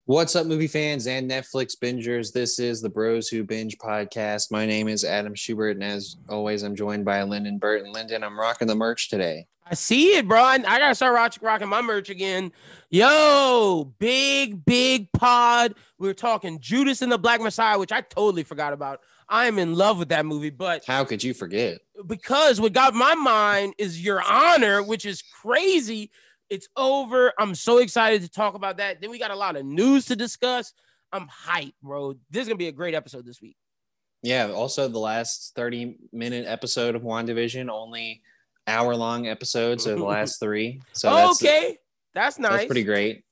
What's up, movie fans and Netflix bingers? This is the Bros Who Binge podcast. My name is Adam Schubert, and as always, I'm joined by Lyndon Burton. Lyndon, I'm rocking the merch today. I see it, bro. I gotta start rocking my merch again. Yo, big pod. We were talking Judas and the Black Messiah, which I totally forgot about. I am in love with that movie, but How could you forget? because what got my mind is Your Honor, which is crazy. It's over. I'm so excited to talk about that. Then we got a lot of news to discuss. I'm hyped, bro. This is gonna be a great episode this week. Yeah, also the last 30-minute episode of Wanda Vision, only hour-long episodes of the last three. So okay, that's nice. That's pretty great.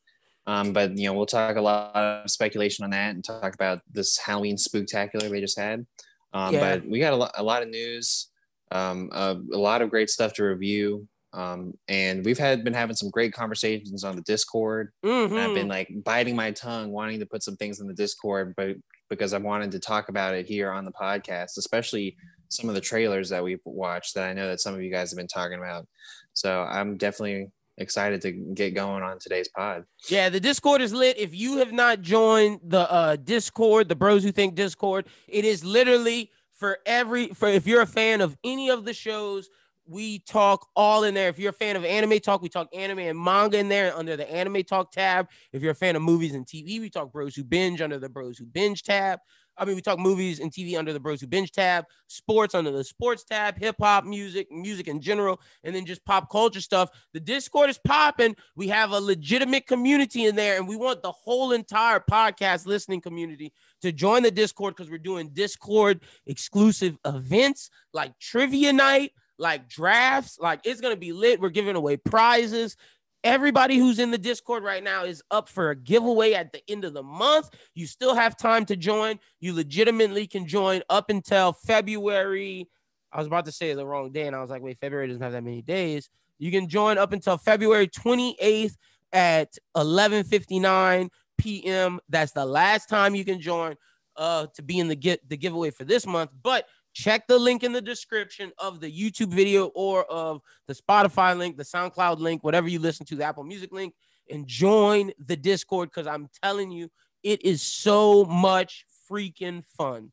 But we'll talk a lot of speculation on that and talk about this Halloween spooktacular they just had. But we got a lot of news, a lot of great stuff to review. And we've been having some great conversations on the Discord. Mm-hmm. And I've been like biting my tongue, wanting to put some things in the Discord, but because I wanted to talk about it here on the podcast, especially some of the trailers that we've watched that I know that some of you guys have been talking about. So I'm definitely excited to get going on today's pod. Yeah, the Discord is lit. If you have not joined the Discord, the Bros Who Think Discord, it is literally for if you're a fan of any of the shows, we talk all in there. If you're a fan of anime talk, we talk anime and manga in there under the anime talk tab. If you're a fan of movies and TV, we talk Bros Who Binge under the Bros Who Binge tab. We talk movies and TV under the Bros Who Binge tab, sports under the sports tab, hip hop, music in general, and then just pop culture stuff. The Discord is popping. We have a legitimate community in there, and we want the whole entire podcast listening community to join the Discord because we're doing Discord exclusive events like trivia night, like drafts. Like, it's going to be lit. We're giving away prizes. Everybody who's in the Discord right now is up for a giveaway at the end of the month. You still have time to join. You legitimately can join up until February. I was about to say the wrong day, and I was like, wait, February doesn't have that many days. You can join up until February 28th at 11:59 p.m. That's the last time you can join to be in the giveaway for this month. But check the link in the description of the YouTube video or of the Spotify link, the SoundCloud link, whatever you listen to, the Apple Music link, and join the Discord because I'm telling you, it is so much freaking fun.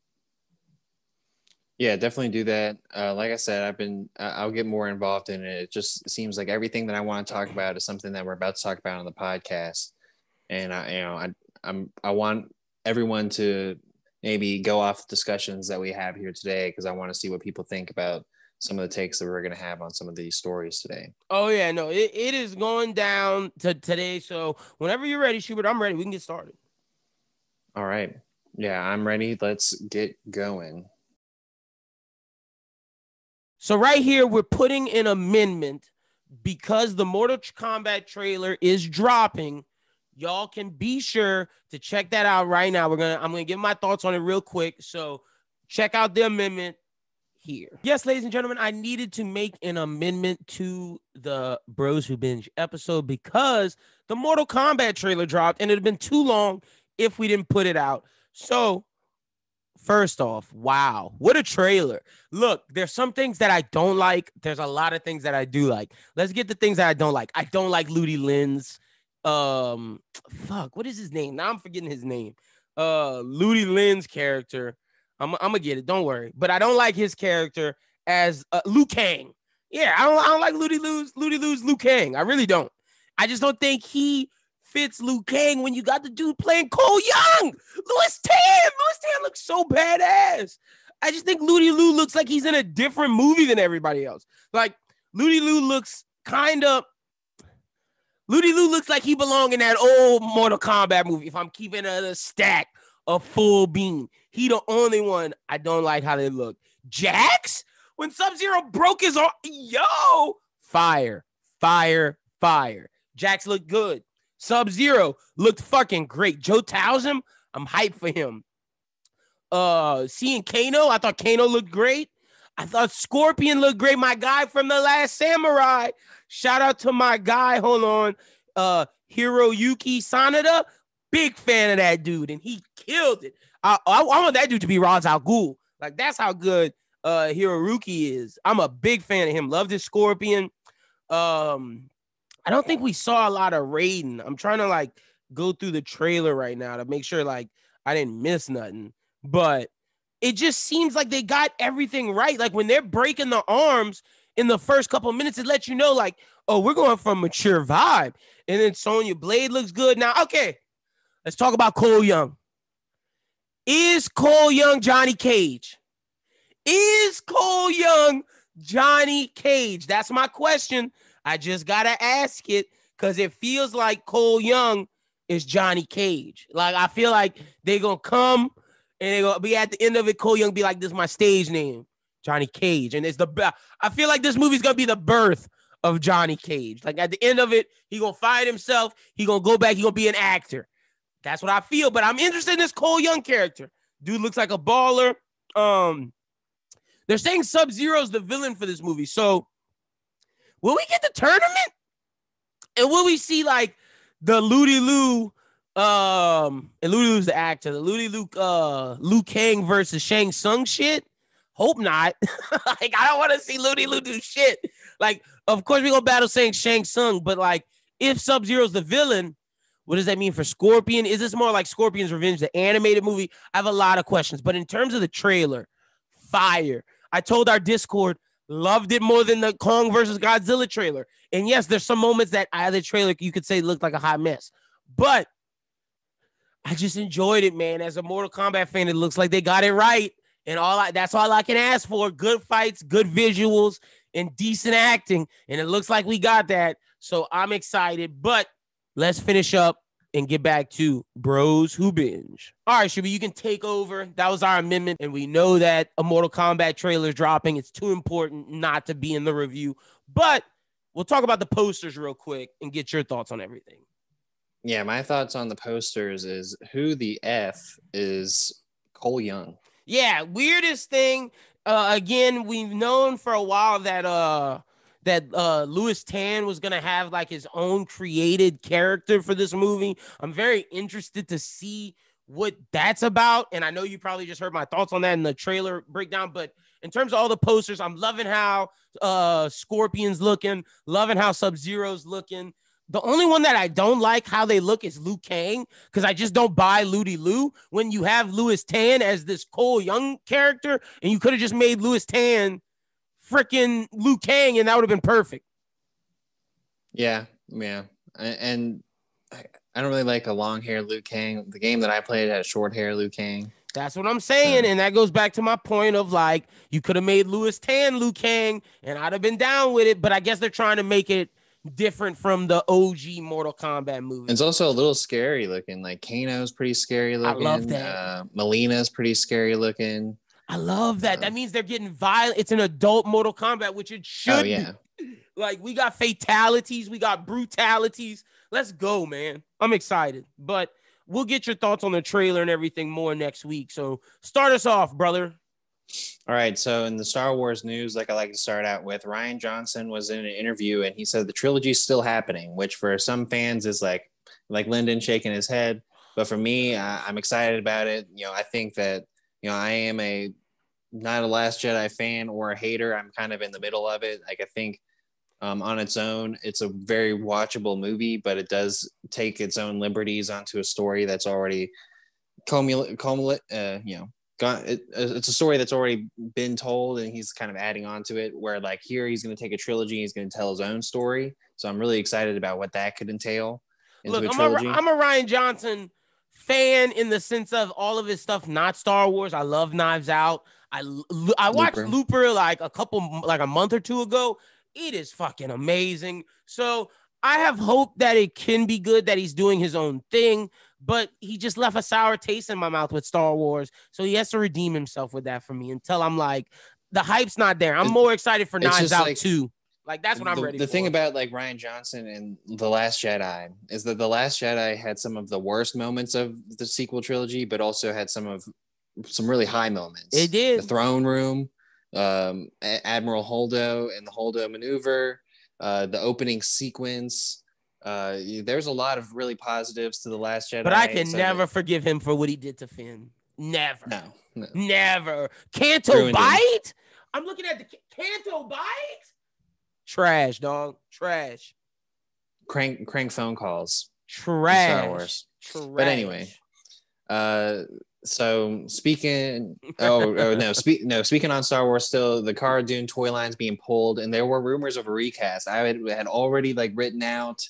Yeah, definitely do that. Like I said, I'll get more involved in it. It just seems like everything that I want to talk about is something that we're about to talk about on the podcast. And I want everyone to maybe go off discussions that we have here today because I want to see what people think about some of the takes that we're going to have on some of these stories today. Oh, yeah, no, it is going down to today. So whenever you're ready, Schubert, I'm ready. We can get started. All right. Yeah, I'm ready. Let's get going. So right here, we're putting an amendment because the Mortal Kombat trailer is dropping. Y'all can be sure to check that out right now. I'm gonna give my thoughts on it real quick. So check out the amendment here. Yes, ladies and gentlemen, I needed to make an amendment to the Bros Who Binge episode because the Mortal Kombat trailer dropped and it had been too long if we didn't put it out. So first off, wow, what a trailer. Look, there's some things that I don't like. There's a lot of things that I do like. Let's get the things that I don't like. I don't like Ludi Lin's what is his name? Now I'm forgetting his name. Ludi Lin's character. I'm gonna get it, don't worry. But I don't like his character as Liu Kang. Yeah, I don't like Ludi Lu's Liu Kang. I really don't. I just don't think he fits Liu Kang when you got the dude playing Cole Young. Louis Tan looks so badass. I just think Ludi Liu looks like he's in a different movie than everybody else. Like, Ludi Liu looks like he belonged in that old Mortal Kombat movie. If I'm keeping a stack of full beam, he the only one I don't like how they look. Jax, when Sub-Zero broke his arm, fire. Jax looked good. Sub-Zero looked fucking great. Joe Townsend, I'm hyped for him. Seeing Kano, I thought Kano looked great. I thought Scorpion looked great. My guy from The Last Samurai. Shout out to my guy. Hold on. Hiroyuki Sanada. Big fan of that dude. And he killed it. I want that dude to be Ra's al Ghul. Like, that's how good Hiroyuki is. I'm a big fan of him. Loved his Scorpion. I don't think we saw a lot of Raiden. I'm trying to go through the trailer right now to make sure like I didn't miss nothing. But it just seems like they got everything right. Like when they're breaking the arms in the first couple of minutes, it lets you know like, oh, we're going for a mature vibe. And then Sonya Blade looks good. Now, okay, let's talk about Cole Young. Is Cole Young Johnny Cage? Is Cole Young Johnny Cage? That's my question. I just got to ask it because it feels like Cole Young is Johnny Cage. Like, I feel like they're going to come and they're going to be at the end of it. Cole Young be like, this is my stage name, Johnny Cage. And it's I feel like this movie's going to be the birth of Johnny Cage. Like, at the end of it, he going to find himself. He going to go back. He going to be an actor. That's what I feel. But I'm interested in this Cole Young character. Dude looks like a baller. They're saying Sub-Zero's the villain for this movie. So will we get the tournament? And will we see like the Ludi Lu, and Ludi Lu's the actor, the Ludi Lu, Liu Kang versus Shang Tsung shit? Hope not. Like, I don't want to see Ludi Lu do shit. Like, of course we're going to battle saying Shang Tsung, but like, if Sub-Zero's the villain, what does that mean for Scorpion? Is this more like Scorpion's Revenge, the animated movie? I have a lot of questions, but in terms of the trailer, fire. I told our Discord, loved it more than the Kong versus Godzilla trailer. And yes, there's some moments that either trailer you could say looked like a hot mess, but I just enjoyed it, man. As a Mortal Kombat fan, it looks like they got it right. And that's all I can ask for. Good fights, good visuals, and decent acting. And it looks like we got that. So I'm excited, but let's finish up and get back to Bros Who Binge. All right, Shubi, you can take over. That was our amendment, and we know that a Mortal Kombat trailer is dropping. It's too important not to be in the review, but we'll talk about the posters real quick and get your thoughts on everything. Yeah, my thoughts on the posters is who the F is Cole Young? Yeah, weirdest thing. Again, we've known for a while that Louis Tan was going to have like his own created character for this movie. I'm very interested to see what that's about. And I know you probably just heard my thoughts on that in the trailer breakdown, but in terms of all the posters, I'm loving how Scorpion's looking, loving how Sub-Zero's looking. The only one that I don't like how they look is Liu Kang, because I just don't buy Ludi Lu when you have Louis Tan as this Cole Young character, and you could have just made Louis Tan freaking Liu Kang, and that would have been perfect. Yeah. And I don't really like a long hair Liu Kang. The game that I played had short hair Liu Kang. That's what I'm saying, and that goes back to my point of like, you could have made Louis Tan Liu Kang, and I'd have been down with it, but I guess they're trying to make it different from the OG Mortal Kombat movie. It's also a little scary looking. Like Kano's pretty scary looking. I love that. Melina's pretty scary looking. I love that. That means they're getting violent. It's an adult Mortal Kombat, which it should be. Like, we got fatalities. We got brutalities. Let's go, man. I'm excited. But we'll get your thoughts on the trailer and everything more next week. So start us off, brother. All right. So in the Star Wars news, like I like to start out with, Rian Johnson was in an interview and he said the trilogy is still happening, which for some fans is like Lyndon shaking his head. But for me, I'm excited about it. You know, I think that, you know, I am not a Last Jedi fan or a hater. I'm kind of in the middle of it. Like, I think on its own, it's a very watchable movie, but it does take its own liberties onto a story that's already it's a story that's already been told, and he's kind of adding on to it, where like here he's going to take a trilogy, he's going to tell his own story. So I'm really excited about what that could entail into a trilogy. I'm a Rian Johnson fan in the sense of all of his stuff, not Star Wars. I love Knives Out. I watched Looper like a month or two ago. It is fucking amazing. So I have hope that it can be good, that he's doing his own thing, but he just left a sour taste in my mouth with Star Wars. So he has to redeem himself with that for me until I'm like, the hype's not there. I'm more excited for Knives Out 2. Like, that's what I'm ready for. The thing about like Rian Johnson and The Last Jedi is that The Last Jedi had some of the worst moments of the sequel trilogy, but also had some really high moments. It did. The throne room, Admiral Holdo and the Holdo maneuver, the opening sequence. There's a lot of really positives to The Last Jedi. But I can never forgive him for what he did to Finn. Never. No. Never. Canto Bite? I'm looking at the Canto Bite? Trash, dog. Trash. Crank phone calls. Trash. Star Wars. Trash. But anyway, so speaking speaking on Star Wars still, the Cara Dune toy line's being pulled, and there were rumors of a recast. I had already like written out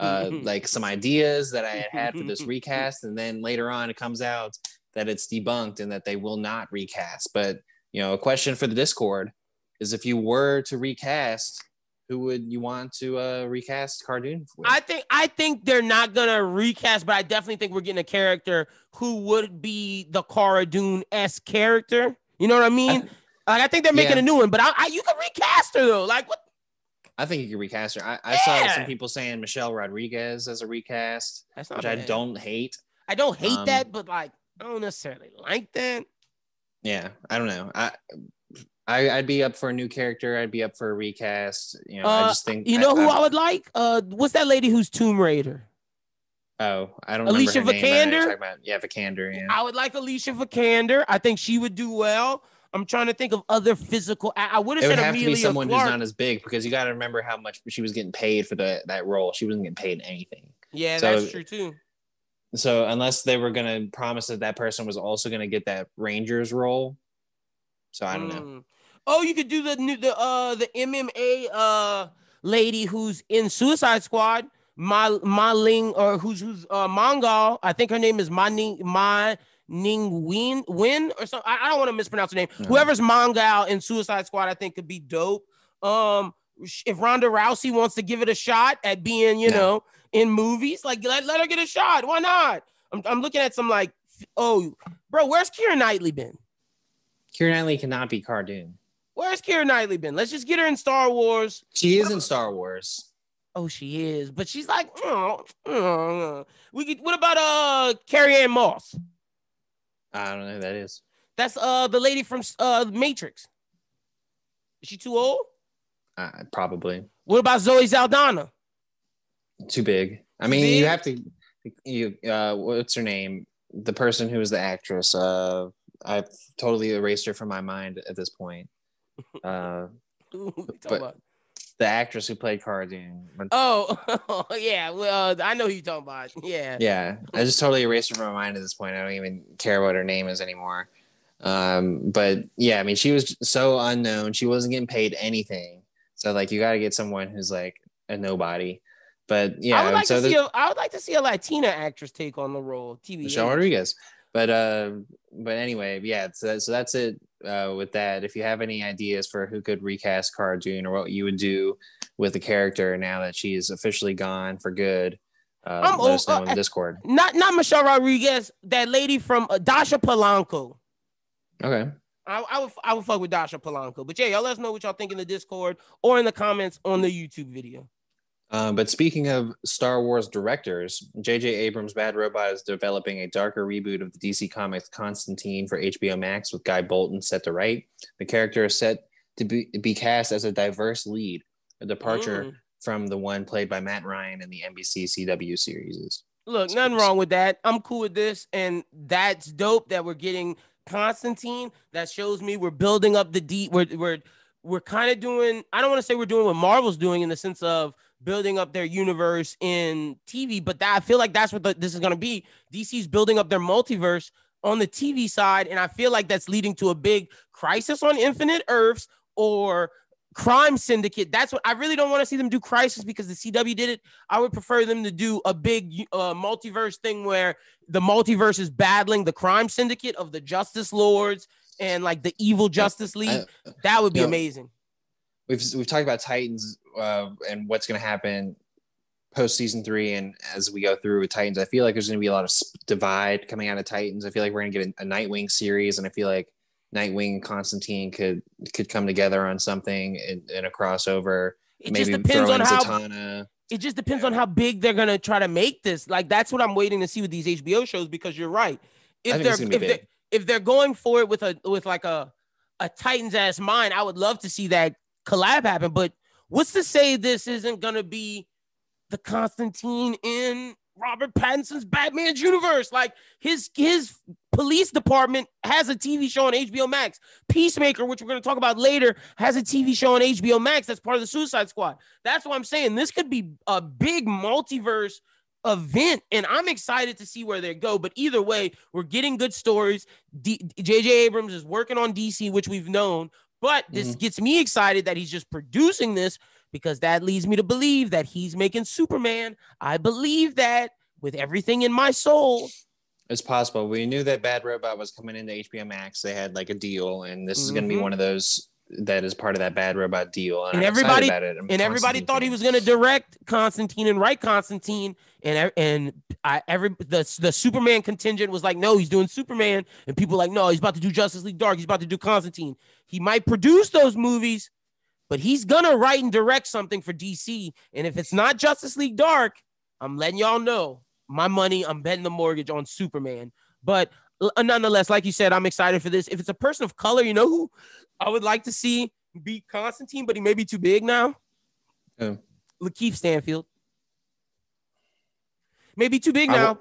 like some ideas that I had for this recast, and then later on it comes out that it's debunked and that they will not recast. But a question for the Discord is, if you were to recast, who would you want to recast Cara Dune with? I think they're not gonna recast, but I definitely think we're getting a character who would be the Cara Dune-esque character. You know what I mean? I think they're making a new one, but you can recast her though. Like what? I think you can recast her. I saw some people saying Michelle Rodriguez as a recast, which bad. I don't hate. I don't hate that, but like I don't necessarily like that. Yeah, I don't know. I'd be up for a new character. I'd be up for a recast. I just think who I would like. What's that lady who's Tomb Raider? Oh, I don't Alicia remember her Vikander. Name, yeah, Vikander. Yeah, I would like Alicia Vikander. I think she would do well. I'm trying to think of other physical. I would have said Amelia Clark. It would have to be someone who's not as big, because you got to remember how much she was getting paid for that role. She wasn't getting paid anything. Yeah, that's true too. So unless they were going to promise that person was also going to get that Rangers role, so I don't know. Oh, you could do the MMA lady who's in Suicide Squad, Ma Ling, or who's Mongol. I think her name is Ma Ning Win or something. I don't want to mispronounce her name. No. Whoever's Mongol in Suicide Squad, I think could be dope. If Ronda Rousey wants to give it a shot at being, in movies, like let her get a shot. Why not? I'm looking at some like, oh, bro, where's Keira Knightley been? Keira Knightley cannot be Cara Dune. Where's Keira Knightley been? Let's just get her in Star Wars. She is in Star Wars. Oh, she is, but she's like, we could. What about Carrie-Anne Moss? I don't know who that is. That's the lady from Matrix. Is she too old? Probably. What about Zoe Saldana? Too big. I mean, you have to. What's her name? The person who was the actress. I've totally erased her from my mind at this point. But the actress who played Cara Dune. Oh, yeah. Well, I know who you're talking about. Yeah. Yeah. I just totally erased her from my mind at this point. I don't even care what her name is anymore. But yeah, I mean, she was so unknown. She wasn't getting paid anything. So like, you got to get someone who's like a nobody. But yeah, I would like to see a Latina actress take on the role. Michelle Rodriguez. But anyway, yeah. So that's it with that. If you have any ideas for who could recast Cara Dune, or what you would do with the character now that she is officially gone for good, let us know in the Discord. Not Michelle Rodriguez. That lady from Dasha Polanco. Okay. I would fuck with Dasha Polanco. But yeah, y'all let us know what y'all think in the Discord or in the comments on the YouTube video. But speaking of Star Wars directors, J.J. Abrams' Bad Robot is developing a darker reboot of the DC Comics Constantine for HBO Max, with Guy Bolton set to write. The character is set to be cast as a diverse lead, a departure from the one played by Matt Ryan in the NBC CW series. Look, nothing wrong with that. I'm cool with this, and that's dope that we're getting Constantine. That shows me we're building up the we're kind of doing. I don't want to say we're doing what Marvel's doing in the sense of building up their universe in TV, but I feel like that's what this is going to be. DC's building up their multiverse on the TV side, and I feel like that's leading to a big Crisis on Infinite Earths or Crime Syndicate. That's what I really don't want to see them do. Crisis, because the CW did it. I would prefer them to do a big multiverse thing where the multiverse is battling the Crime Syndicate of the Justice Lords and like the evil Justice League. That would be amazing. We've talked about Titans and what's going to happen post season 3, and as we go through with Titans, I feel like there's going to be a lot of divide coming out of Titans. I feel like we're going to get a Nightwing series, and I feel like Nightwing and Constantine could come together on something in a crossover. It just depends on Zatanna. It just depends on how big they're going to try to make this. Like, that's what I'm waiting to see with these HBO shows, because you're right. If they're going for it with a Titans ass mind, I would love to see that collab happen. But what's to say this isn't gonna be the Constantine in Robert Pattinson's Batman's universe? Like his police department has a TV show on HBO Max. Peacemaker, which we're gonna talk about later, has a TV show on HBO Max that's part of the Suicide Squad. That's what I'm saying. This could be a big multiverse event, and I'm excited to see where they go. But either way, we're getting good stories. J.J. Abrams is working on DC, which we've known, but this gets me excited that he's just producing this, because that leads me to believe that he's making Superman. I believe that with everything in my soul. It's possible. We knew that Bad Robot was coming into HBO Max. They had like a deal, and this is going to be one of those that is part of that Bad Robot deal. And everybody about it. Everybody thought he was going to direct Constantine and write Constantine, the Superman contingent was like, no, he's doing Superman, and people were like, no, he's about to do Justice League Dark. He's about to do Constantine. He might produce those movies, but he's going to write and direct something for DC. And if it's not Justice League Dark, I'm letting y'all know. My money, I'm betting the mortgage on Superman. But nonetheless, like you said, I'm excited for this. If it's a person of color, you know who I would like to see be Constantine, but he may be too big now? Lakeith Stanfield. Maybe too big now.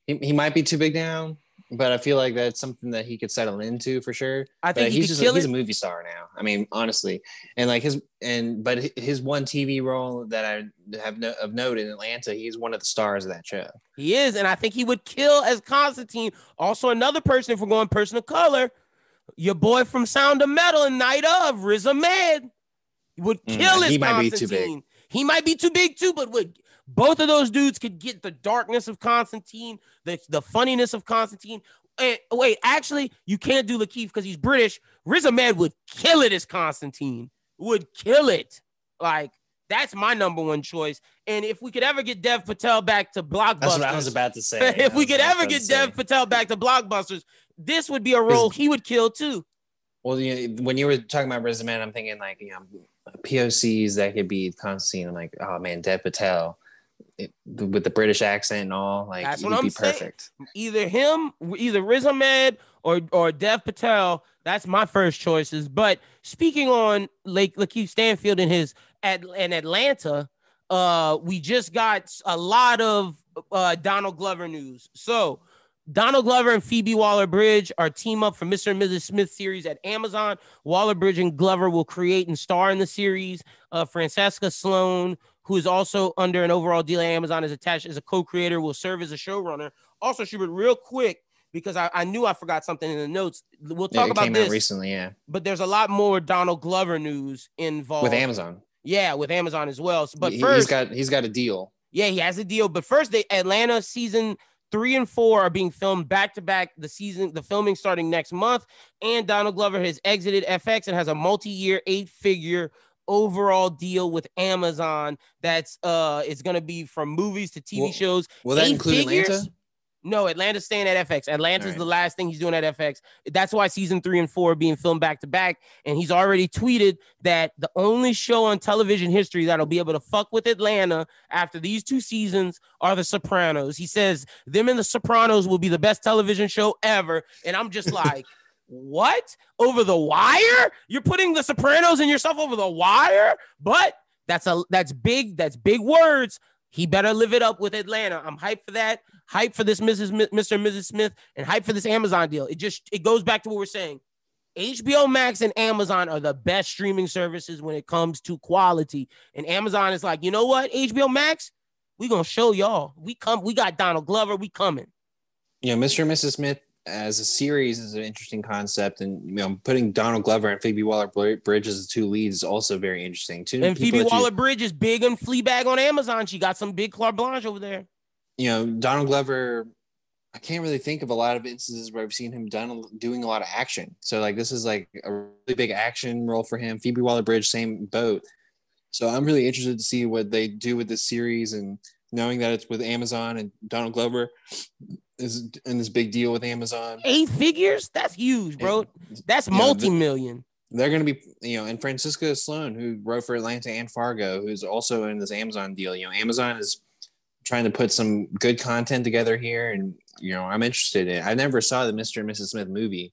He might be too big now, but I feel like that's something that he could settle into for sure. I think he's a movie star now. I mean, honestly, and like his one TV role that I have of note in Atlanta, he's one of the stars of that show. He is, and I think he would kill as Constantine. Also, another person, if we're going person of color, your boy from Sound of Metal and Night of, Riz Ahmed, would kill as Constantine. Might be too big. He might be too big too, but both of those dudes could get the darkness of Constantine, the funniness of Constantine. And wait, actually, you can't do Lakeith because he's British. Riz Ahmed would kill it as Constantine. Would kill it. Like, that's my number one choice. And if we could ever get Dev Patel back to Blockbusters. That's what I was about to say. If we could ever get Dev Patel back to Blockbusters, this would be a role he would kill too. Well, when you were talking about Riz Ahmed, I'm thinking like, POCs that could be Constantine. I'm like, oh man, Dev Patel. With the British accent and all, like, that's what I'm saying. Perfect. Either Riz Ahmed or Dev Patel. That's my first choices. But speaking on Lakeith Stanfield in Atlanta, we just got a lot of Donald Glover news. So Donald Glover and Phoebe Waller-Bridge are team up for Mr. and Mrs. Smith series at Amazon. Waller-Bridge and Glover will create and star in the series. Francesca Sloan, who is also under an overall deal at Amazon, is attached as a co-creator, will serve as a showrunner. Also, Schubert, real quick, because I knew I forgot something in the notes. We'll talk about this. It came out recently, yeah. But there's a lot more Donald Glover news involved. With Amazon. Yeah, with Amazon as well. But first, he's got a deal. Yeah, he has a deal. But first, Atlanta season 3 and 4 are being filmed back-to-back. The filming starting next month. And Donald Glover has exited FX and has a multi-year 8-figure overall deal with Amazon that's it's going to be from movies to TV shows. Will that include Atlanta? No, Atlanta's staying at FX. Atlanta's the last thing he's doing at FX. That's why season 3 and 4 are being filmed back to back. And he's already tweeted that the only show on television history that'll be able to fuck with Atlanta after these 2 seasons are The Sopranos. He says them and The Sopranos will be the best television show ever. And I'm just like, what? Over the wire? You're putting The Sopranos and yourself over the wire? But that's big words. He better live it up with Atlanta. I'm hyped for that. Hyped for this Mr. and Mrs. Smith, and hyped for this Amazon deal. It goes back to what we're saying. HBO Max and Amazon are the best streaming services when it comes to quality. And Amazon is like, you know what? HBO Max, we gonna show y'all. We got Donald Glover. We coming. Mr. and Mrs. Smith as a series is an interesting concept, and putting Donald Glover and Phoebe Waller-Bridge as the 2 leads is also very interesting too. And Phoebe Waller-Bridge is big on Fleabag on Amazon. She got some big carte blanche over there. Donald Glover, I can't really think of a lot of instances where I've seen him doing a lot of action. So like this is like a really big action role for him. Phoebe Waller-Bridge, same boat. So I'm really interested to see what they do with this series, and knowing that it's with Amazon and Donald Glover is in this big deal with Amazon. 8 figures? That's huge, bro. That's multi-million. They're going to be, and Francesca Sloan, who wrote for Atlanta and Fargo, who's also in this Amazon deal. Amazon is trying to put some good content together here, and I'm interested in it. I never saw the Mr. and Mrs. Smith movie,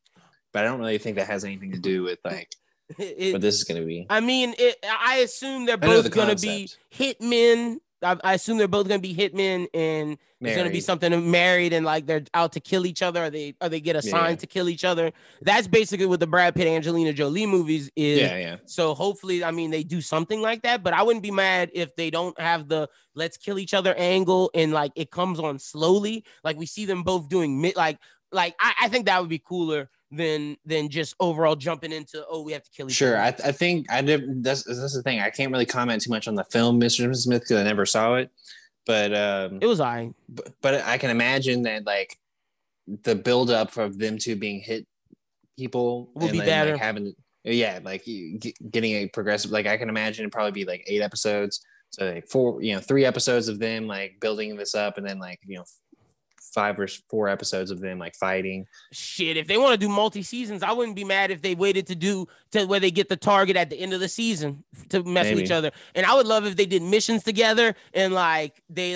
but I don't really think that has anything to do with like what this is going to be. I mean, I assume they're both going to be hitmen I assume they're both gonna be hitmen, and it's gonna be something married, and like they're out to kill each other, or they get assigned to kill each other. That's basically what the Brad Pitt Angelina Jolie movies is. Yeah. So hopefully, I mean, they do something like that. But I wouldn't be mad if they don't have the let's kill each other angle, and like it comes on slowly. Like we see them both doing I think that would be cooler than just overall jumping into, we have to kill each other. Sure. I think that's the thing. I can't really comment too much on the film Mr. Smith because I never saw it. But it was but I can imagine that like the buildup of them two being hit people will be better. Like having getting a progressive, like I can imagine it'd probably be like 8 episodes. So like 3 episodes of them like building this up, and then like 5 or 4 episodes of them like fighting. Shit, if they want to do multi-seasons, I wouldn't be mad if they waited to where they get the target at the end of the season to mess with each other. And I would love if they did missions together, and they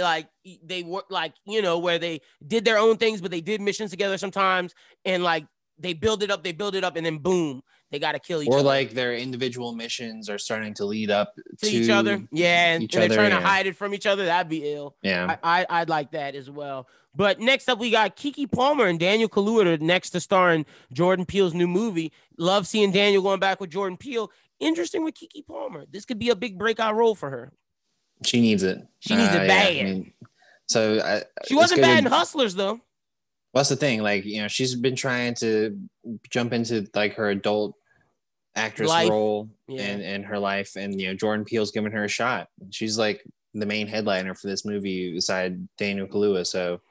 work where they did their own things, but they did missions together sometimes, and like they build it up, and then boom, they got to kill each other. Or like their individual missions are starting to lead up to each other. Yeah, and they're trying to hide it from each other. That'd be ill. Yeah, I'd like that as well. But next up, we got Keke Palmer and Daniel Kaluuya next to star in Jordan Peele's new movie. Love seeing Daniel going back with Jordan Peele. Interesting with Keke Palmer. This could be a big breakout role for her. She needs it. She needs it bad. Yeah, I mean, she wasn't bad in Hustlers, though. What's the thing? Like, she's been trying to jump into like her adult actress role in her life. And, Jordan Peele's giving her a shot. She's like the main headliner for this movie beside Daniel Kaluuya. So,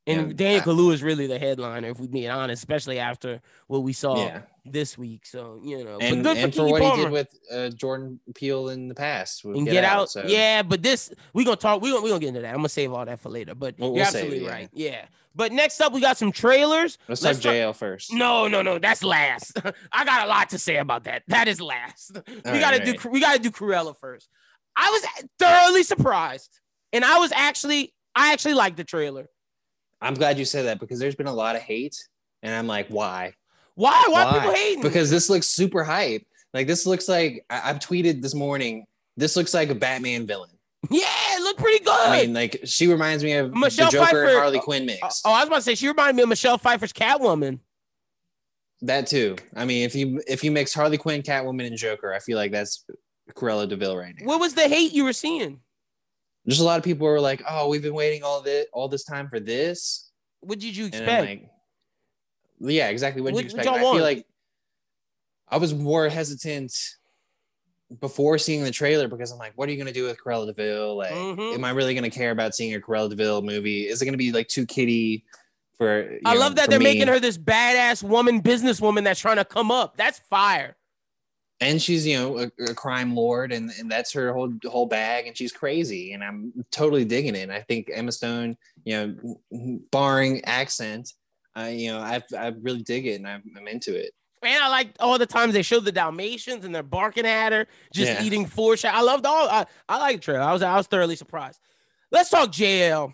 and Daniel Kaluuya is really the headliner, if we being honest, especially after what we saw this week. So, and, but good for what Palmer. he did with Jordan Peele in the past. And Get Out. So. Yeah, but this, we're going to get into that. I'm going to save all that for later, but you're absolutely right. Yeah. But next up, we got some trailers. Let's talk JL first. No. That's last. I got a lot to say about that. That is last. We got to do Cruella first. I was thoroughly surprised. And I actually liked the trailer. I'm glad you said that, because there's been a lot of hate, and I'm like, why? Why people hating? Because this looks super hype. Like, this looks like I've tweeted this morning. This looks like a Batman villain. Yeah, it looked pretty good. I mean, like, she reminds me of Michelle the Joker Pfeiffer, and Harley Quinn mix. I was about to say she reminded me of Michelle Pfeiffer's Catwoman. That too. I mean, if you mix Harley Quinn, Catwoman, and Joker, I feel like that's Cruella de Vil right now. What was the hate you were seeing? Just a lot of people were like, "Oh, we've been waiting all this time for this." What did you expect? Yeah, exactly. What did you expect? I feel like I was more hesitant before seeing the trailer, because I'm like, what are you going to do with Cruella de Vil? Like, am I really going to care about seeing a Cruella de Vil movie? Is it going to be like too kiddie for I love that they're making her this badass businesswoman that's trying to come up. That's fire. And she's, a crime lord, and that's her whole bag, and she's crazy, and I'm totally digging it. And I think Emma Stone, barring accent, I really dig it, and I'm into it. Man, I like all the times they showed the Dalmatians and they're barking at her, just eating foreshadow. I loved I like the trailer. I was thoroughly surprised. Let's talk JL.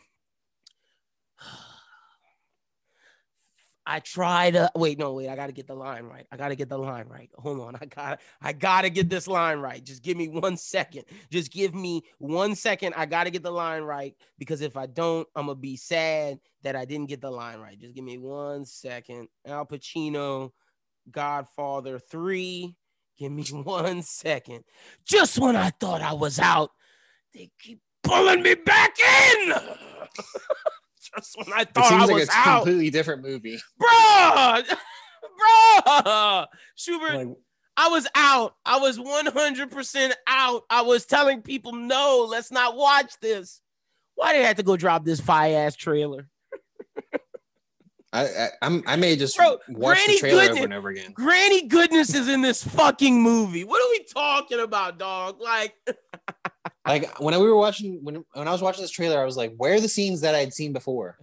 I tried to wait. I got to get the line right. Hold on. I got to get this line right. Just give me 1 second. I got to get the line right, because if I don't, I'm going to be sad that I didn't get the line right. Just give me 1 second. Al Pacino, Godfather 3. Give me 1 second. Just when I thought I was out, they keep pulling me back in. Just when I thought I was out. It seems like a completely different movie. Bro! Schubert, I was out. I was 100% out. I was telling people, no, let's not watch this. Why did I have to go drop this fire-ass trailer? I may just watch the trailer over and over again. Granny Goodness is in this fucking movie. What are we talking about, dog? Like when I was watching this trailer, I was like, where are the scenes that I'd seen before?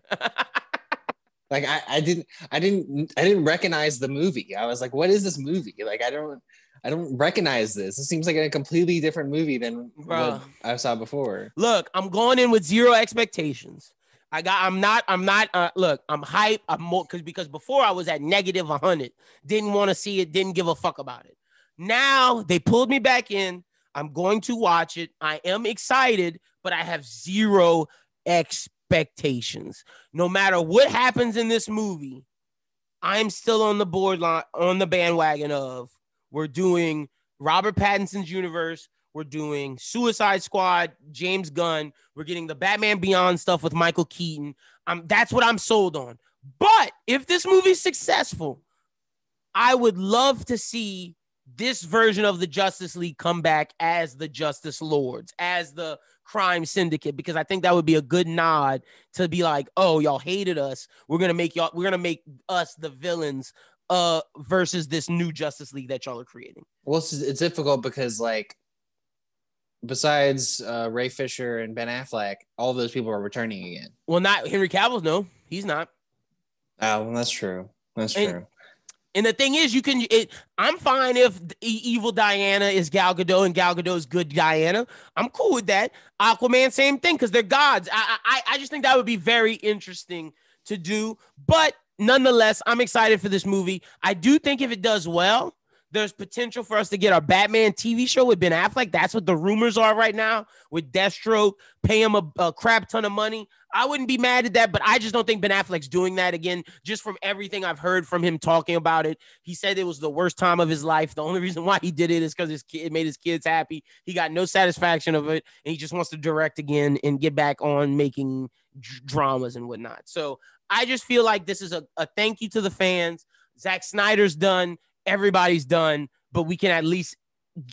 Like I didn't recognize the movie. I was like, what is this movie? Like I don't recognize this. It seems like a completely different movie than what I saw before. Look, I'm going in with zero expectations. I'm hype. I'm more because before I was at negative 100. Didn't want to see it. Didn't give a fuck about it. Now they pulled me back in. I'm going to watch it. I am excited, but I have zero expectations. No matter what happens in this movie, I'm still on the on the bandwagon of we're doing Robert Pattinson's universe. We're doing Suicide Squad, James Gunn. We're getting the Batman Beyond stuff with Michael Keaton. That's what I'm sold on. But if this movie's successful, I would love to see this version of the Justice League come back as the Justice Lords, as the crime syndicate, because I think that would be a good nod to be like, oh, y'all hated us. We're going to make us the villains versus this new Justice League that y'all are creating. Well, it's difficult because, like, besides Ray Fisher and Ben Affleck, all of those people are returning again. Well, not Henry Cavill. No, he's not. Oh, well, that's true. That's true. And the thing is, I'm fine if evil Diana is Gal Gadot and Gal Gadot is good Diana. I'm cool with that. Aquaman, same thing, because they're gods. I just think that would be very interesting to do. But nonetheless, I'm excited for this movie. I do think if it does well, there's potential for us to get our Batman TV show with Ben Affleck. That's what the rumors are right now with Deathstroke. Pay him a crap ton of money. I wouldn't be mad at that, but I just don't think Ben Affleck's doing that again. Just from everything I've heard from him talking about it, he said it was the worst time of his life. The only reason why he did it is because it made his kids happy. He got no satisfaction of it, and he just wants to direct again and get back on making dramas and whatnot. So I just feel like this is a thank you to the fans. Zack Snyder's done. Everybody's done, but we can at least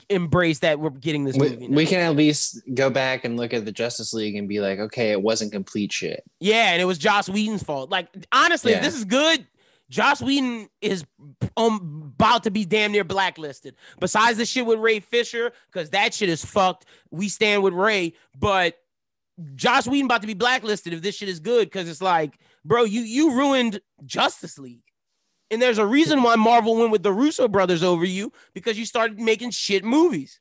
embrace that we're getting this movie now. We can at least go back and look at the Justice League and be like, okay, it wasn't complete shit. Yeah, and it was Joss Whedon's fault. Like, honestly, if this is good, Joss Whedon is about to be damn near blacklisted. Besides the shit with Ray Fisher, because that shit is fucked. We stand with Ray, but Joss Whedon about to be blacklisted if this shit is good, because it's like, bro, you ruined Justice League. And there's a reason why Marvel went with the Russo brothers over you, because you started making shit movies.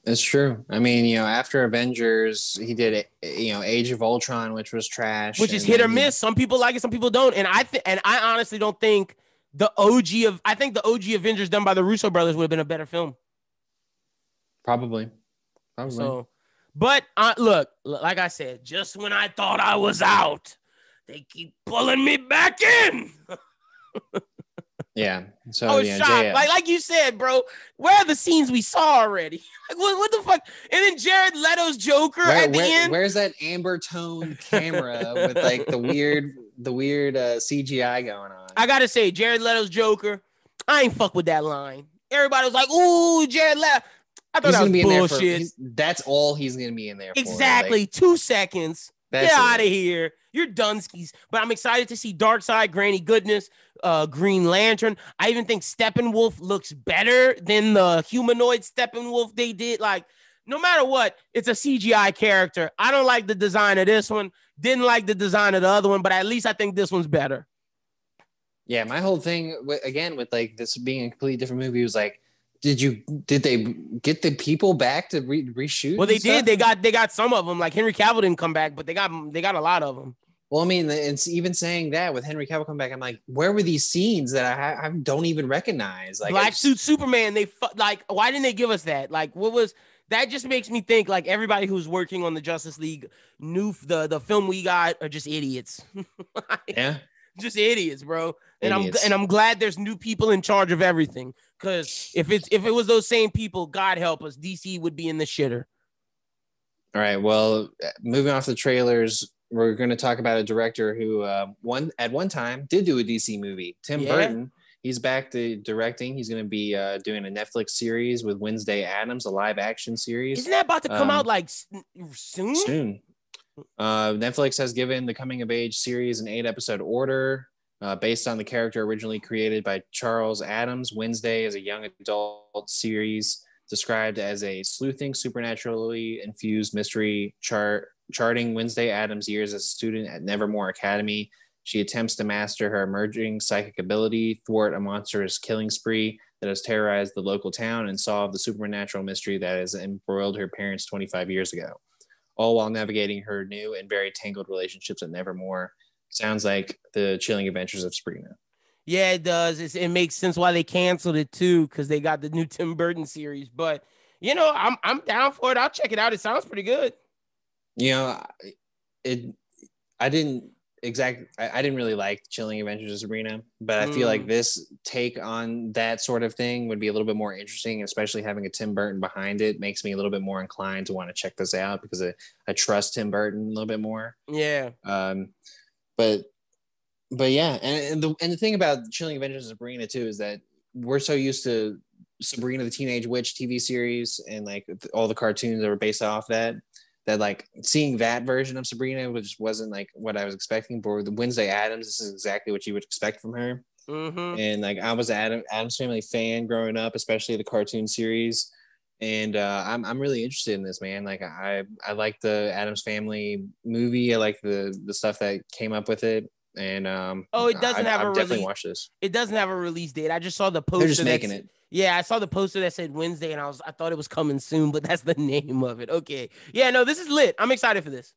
That's true. I mean, after Avengers, he did, Age of Ultron, which was trash. Which is hit or miss. Some people like it, some people don't. And I honestly don't think the OG Avengers done by the Russo brothers would have been a better film. Probably. So, but look, like I said, just when I thought I was out, they keep pulling me back in. Yeah. So I was shocked. Like you said, bro, where are the scenes we saw already? Like what the fuck? And then Jared Leto's Joker at the end. Where's that amber tone camera with like the weird CGI going on? I gotta say, Jared Leto's Joker, I ain't fuck with that line. Everybody was like, "Ooh, Jared Leto." I thought that was bullshit. That's all he's gonna be in there for. Exactly. 2 seconds. Get out of here. You're Dunskies. But I'm excited to see Darkseid, Granny Goodness, Green Lantern. I even think Steppenwolf looks better than the humanoid Steppenwolf they did. Like, no matter what, it's a CGI character. I don't like the design of this one. Didn't like the design of the other one, but at least I think this one's better. Yeah, my whole thing, again, with like this being a completely different movie was like, did they get the people back to reshoot? Well, they did. They got some of them. Like Henry Cavill didn't come back, but they got a lot of them. Well, I mean, it's even saying that with Henry Cavill come back, I'm like, where were these scenes that I don't even recognize? Like Black Suit Superman. Why didn't they give us that? Like, what was that? Just makes me think like everybody who's working on the Justice League knew the film we got are just idiots. Yeah. Just idiots, bro. And I'm glad there's new people in charge of everything. Because if it was those same people, God help us, DC would be in the shitter. All right. Well, moving off the trailers, we're going to talk about a director who at one time did do a DC movie. Tim Burton. He's back to directing. He's going to be doing a Netflix series with Wednesday Addams, a live action series. Isn't that about to come out like soon? Soon. Netflix has given the coming of age series an 8-episode order. Based on the character originally created by Charles Addams. Wednesday is a young adult series described as a sleuthing, supernaturally infused mystery charting Wednesday Addams' years as a student at Nevermore Academy. She attempts to master her emerging psychic ability, thwart a monstrous killing spree that has terrorized the local town, and solve the supernatural mystery that has embroiled her parents 25 years ago, all while navigating her new and very tangled relationships at Nevermore. Sounds like the Chilling Adventures of Sabrina. Yeah, it does. It makes sense why they canceled it too, because they got the new Tim Burton series. But You know, I'm down for it. I'll check it out. It sounds pretty good. You know, I didn't I didn't really like Chilling Adventures of Sabrina, but I feel like this take on that sort of thing would be a little bit more interesting, especially having a Tim Burton behind it makes me a little bit more inclined to want to check this out because I trust Tim Burton a little bit more. Yeah. But yeah, and the thing about Chilling Adventures of Sabrina too is that we're so used to Sabrina the Teenage Witch TV series and like all the cartoons that were based off that like seeing that version of Sabrina, which wasn't like what I was expecting. But the Wednesday Addams, this is exactly what you would expect from her. And like I was an Addams Family fan growing up, especially the cartoon series. And I'm really interested in this, man. Like I like the Addams Family movie. I like the stuff that came up with it. And it doesn't have a release. Definitely watch this. It doesn't have a release date. I just saw the poster. They're just making it. Yeah, I saw the poster that said Wednesday, and I thought it was coming soon, but that's the name of it. Okay, yeah, no, this is lit. I'm excited for this.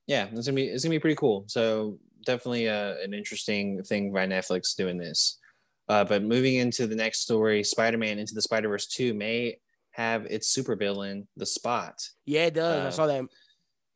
Yeah, it's gonna be pretty cool. So definitely an interesting thing by Netflix doing this. But moving into the next story, Spider-Man Into the Spider-Verse 2 may have its supervillain, the Spot. Yeah, it does. I saw that.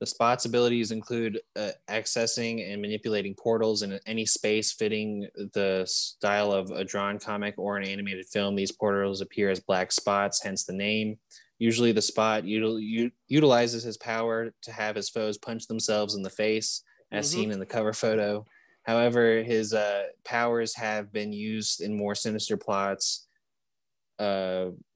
The Spot's abilities include accessing and manipulating portals in any space fitting the style of a drawn comic or an animated film. These portals appear as black spots, hence the name. Usually the Spot utilizes his power to have his foes punch themselves in the face, as seen in the cover photo. However, his powers have been used in more sinister plots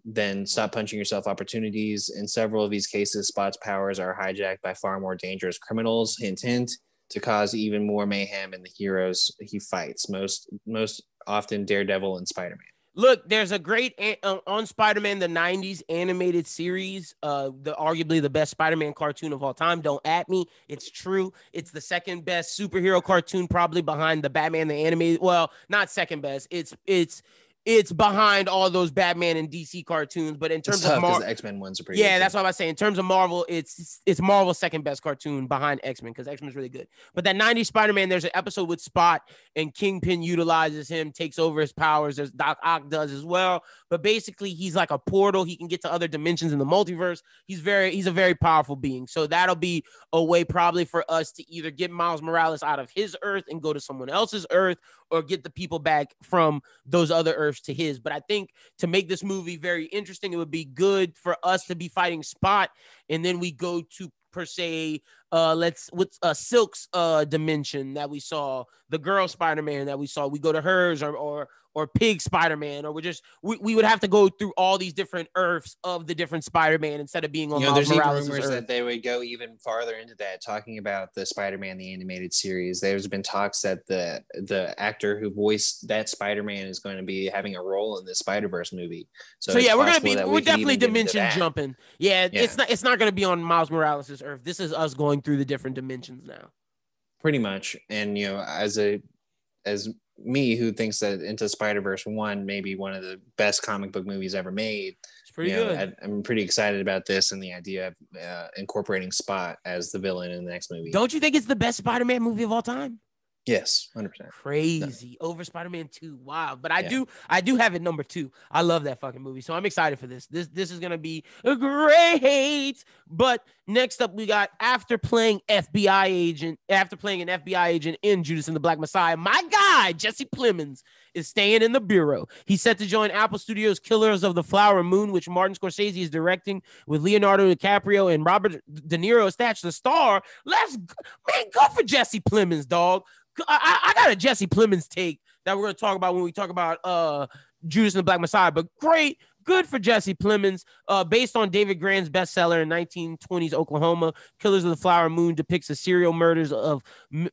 than stop punching yourself opportunities. In several of these cases, Spot's powers are hijacked by far more dangerous criminals, hint, hint, to cause even more mayhem in the heroes he fights, most often Daredevil and Spider-Man. Look, there's a great on Spider-Man, the 90s animated series, arguably the best Spider-Man cartoon of all time. Don't at me. It's true. It's the second best superhero cartoon, probably behind the Batman, the animated. Well, not second best. It's behind all those Batman and DC cartoons, but in terms of Marvel, the X-Men ones are pretty good. Yeah, that's what I was saying. In terms of Marvel, it's Marvel's second best cartoon behind X-Men because X-Men's really good. But that 90s Spider-Man, there's an episode with Spot and Kingpin utilizes him, takes over his powers. There's Doc Ock does as well. But basically, he's like a portal. He can get to other dimensions in the multiverse. He's a very powerful being. So that'll be a way probably for us to either get Miles Morales out of his Earth and go to someone else's Earth, or get the people back from those other Earths to his. But I think to make this movie very interesting, it would be good for us to be fighting Spot, and then we go to per se Silk's dimension that we saw, the girl Spider-Man that we saw. We go to hers or Pig Spider-Man, or we would have to go through all these different Earths of the different Spider-Man instead of being on Miles Morales' rumors Earth. that they would go even farther into that, talking about the Spider-Man the animated series. There's been talks that the actor who voiced that Spider-Man is going to be having a role in the Spider-Verse movie. So yeah, we're definitely dimension jumping. Yeah, it's not going to be on Miles Morales' Earth. This is us going through the different dimensions now. Pretty much. And as me, who thinks that Into Spider-Verse 1 may be one of the best comic book movies ever made, it's pretty good. I'm pretty excited about this and the idea of incorporating Spot as the villain in the next movie. Don't you think it's the best Spider-Man movie of all time? Yes, 100%. Crazy. Over Spider-Man 2. Wow. But I do have it number 2. I love that fucking movie. So I'm excited for this. This is going to be great. But next up, we got after playing an FBI agent in Judas and the Black Messiah, my guy, Jesse Plemons, is staying in the bureau. He's set to join Apple Studios' Killers of the Flower Moon, which Martin Scorsese is directing with Leonardo DiCaprio and Robert De Niro attached to the star. Go for Jesse Plemons, dog. I got a Jesse Plemons take that we're going to talk about when we talk about Judas and the Black Messiah, but good for Jesse Plemons. Based on David Grant's bestseller in 1920s Oklahoma, Killers of the Flower Moon depicts the serial murders of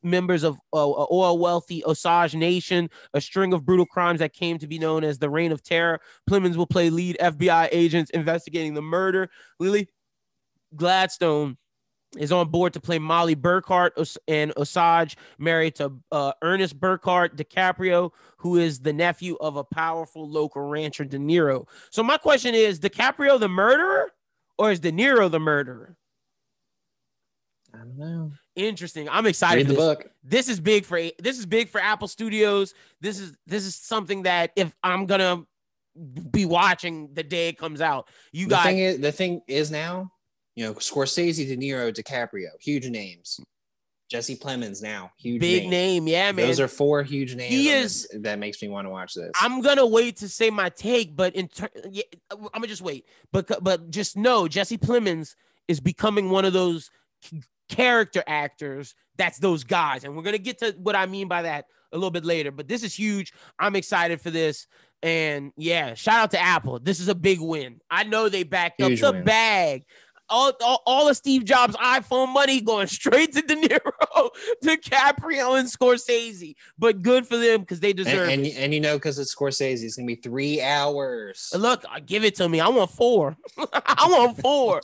members of oil-wealthy Osage Nation, a string of brutal crimes that came to be known as the Reign of Terror. Plemons will play lead FBI agents investigating the murder. Lily Gladstone is on board to play Molly Burkhart and Osage, married to Ernest Burkhart DiCaprio, who is the nephew of a powerful local rancher, De Niro. So my question is, DiCaprio the murderer, or is De Niro the murderer? I don't know. Interesting. I'm excited. Read the book. This is big for Apple Studios. This is something that if I'm gonna be watching the day it comes out. The thing is now, Scorsese, De Niro, DiCaprio, huge names. Jesse Plemons now, huge big name, yeah, man. Those are 4 huge names. That makes me want to watch this. I'm gonna wait to say my take, but I'm gonna just wait. But just know Jesse Plemons is becoming one of those character actors. That's those guys, and we're gonna get to what I mean by that a little bit later. But this is huge. I'm excited for this, and yeah, shout out to Apple. This is a big win. I know they backed huge up the bag. All of Steve Jobs' iPhone money going straight to De Niro, DiCaprio, and Scorsese. But good for them because they deserve it. And because it's Scorsese, it's going to be 3 hours. Look, give it to me. I want 4. I want 4.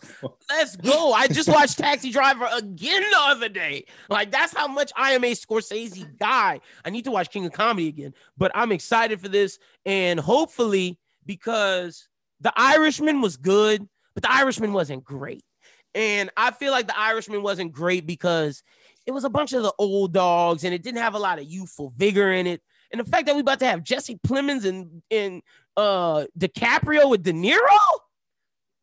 Let's go. I just watched Taxi Driver again the other day. Like, that's how much I am a Scorsese guy. I need to watch King of Comedy again. But I'm excited for this. And hopefully, because The Irishman was good, but The Irishman wasn't great. And I feel like The Irishman wasn't great because it was a bunch of the old dogs and it didn't have a lot of youthful vigor in it. And the fact that we're about to have Jesse Plemons and DiCaprio with De Niro,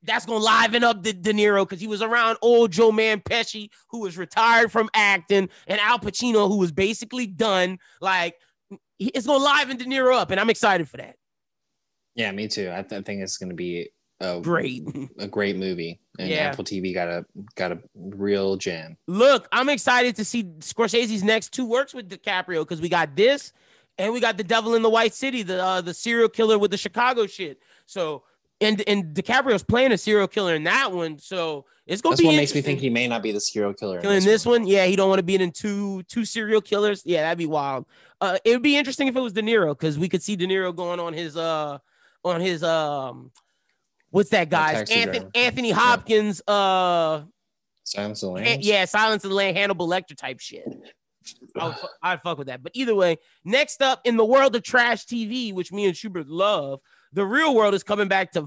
that's going to liven up De Niro because he was around old Joe Pesci, who was retired from acting, and Al Pacino, who was basically done. Like, it's going to liven De Niro up, and I'm excited for that. Yeah, me too. I think it's going to be a great movie, and Apple TV got a real gem. Look, I'm excited to see Scorsese's next 2 works with DiCaprio because we got this, and we got The Devil in the White City, the serial killer with the Chicago shit. So, and DiCaprio's playing a serial killer in that one, so it's gonna be. That's what makes me think he may not be the serial killer in this one. Yeah, he don't want to be in two serial killers. Yeah, that'd be wild. It would be interesting if it was De Niro because we could see De Niro going on his what's that guy's Anthony Hopkins Silence of the Lambs? Yeah, Silence of the Lambs, Hannibal Lecter type shit. I'd fuck with that. But either way, next up in the world of trash TV, which me and Schubert love, The Real World is coming back to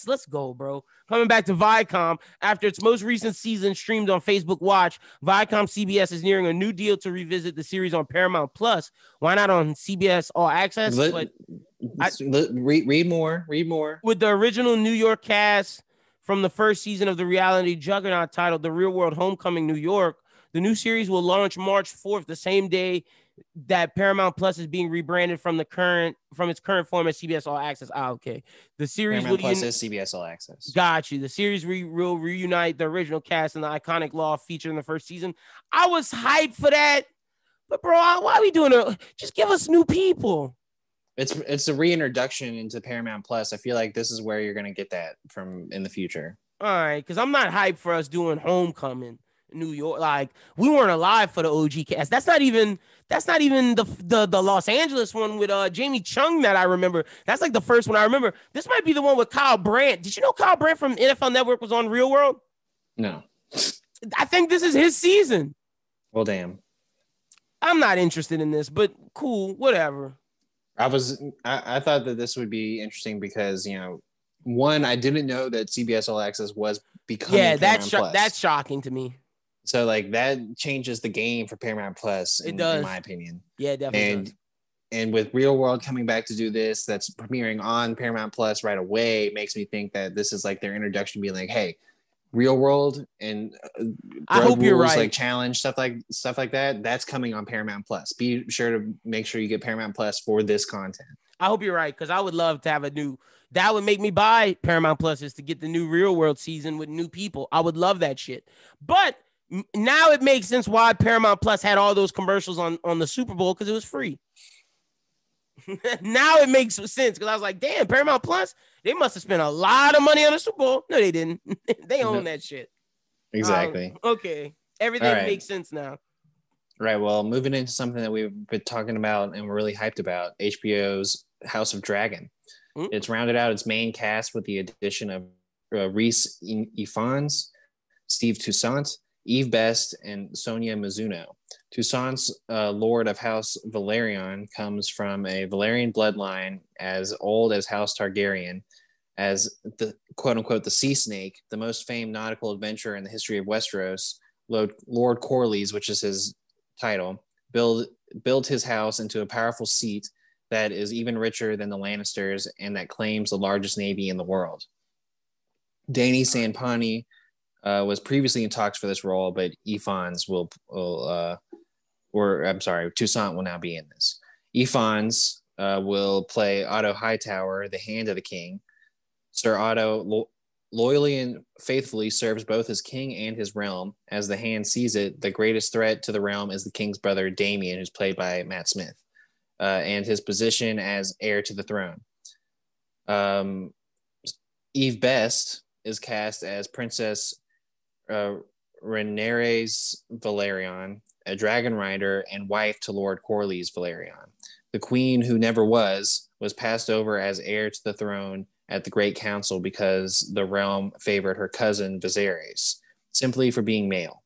let's go, bro. Coming back to Viacom after its most recent season streamed on Facebook Watch. Viacom CBS is nearing a new deal to revisit the series on Paramount Plus. Why not on CBS All Access? Read more. With the original New York cast from the first season of the reality juggernaut titled The Real World Homecoming New York, the new series will launch March 4th, the same day that Paramount Plus is being rebranded from its current form as CBS All Access. Okay. The series Paramount Plus is CBS All Access. Got you. The series will reunite the original cast and the iconic law featured in the first season. I was hyped for that, but bro, why are we doing it? Just give us new people. It's a reintroduction into Paramount Plus. I feel like this is where you're gonna get that from in the future. All right, because I'm not hyped for us doing Homecoming. New York, like we weren't alive for the OG cast. That's not even the Los Angeles one with Jamie Chung that I remember. That's like the first one I remember. This might be the one with Kyle Brandt. Did you know Kyle Brandt from NFL Network was on Real World? No. I think this is his season. Well, damn. I'm not interested in this, but cool, whatever. I thought that this would be interesting because one, I didn't know that CBS All Access was becoming Paramount Plus. That's shocking to me. So like that changes the game for Paramount Plus in my opinion. Yeah, definitely. Does. And with Real World coming back to do this, that's premiering on Paramount Plus right away, makes me think that this is like their introduction, being like, hey, Real World and I hope you're right. Like challenge stuff like that. That's coming on Paramount Plus. Be sure to make sure you get Paramount Plus for this content. I hope you're right because I would love to have that would make me buy Paramount Plus is to get the new Real World season with new people. I would love that shit. But now it makes sense why Paramount Plus had all those commercials on the Super Bowl because it was free. Now it makes sense because I was like, damn, Paramount Plus, they must have spent a lot of money on the Super Bowl. No, they didn't. They own that shit. Exactly. Okay. Everything makes sense now. Right. Well, moving into something that we've been talking about and we're really hyped about, HBO's House of Dragon. Mm-hmm. It's rounded out its main cast with the addition of Rhys Ifans, Steve Toussaint, Eve Best, and Sonia Mizuno. Toussaint's Lord of House Valerian comes from a Valerian bloodline as old as House Targaryen, as the quote-unquote the Sea Snake, the most famed nautical adventurer in the history of Westeros. Lord Corlys, which is his title, built his house into a powerful seat that is even richer than the Lannisters and that claims the largest navy in the world. Danny Sandpani was previously in talks for this role, but Ifans Toussaint will now be in this. Ifans will play Otto Hightower, the Hand of the King. Sir Otto loyally and faithfully serves both his king and his realm. As the Hand sees it, the greatest threat to the realm is the king's brother, Damien, who's played by Matt Smith, and his position as heir to the throne. Eve Best is cast as Princess Rhaenyra's Valerion, a dragon rider and wife to Lord Corlys Valerion. The queen who never was passed over as heir to the throne at the Great Council because the realm favored her cousin Viserys, simply for being male.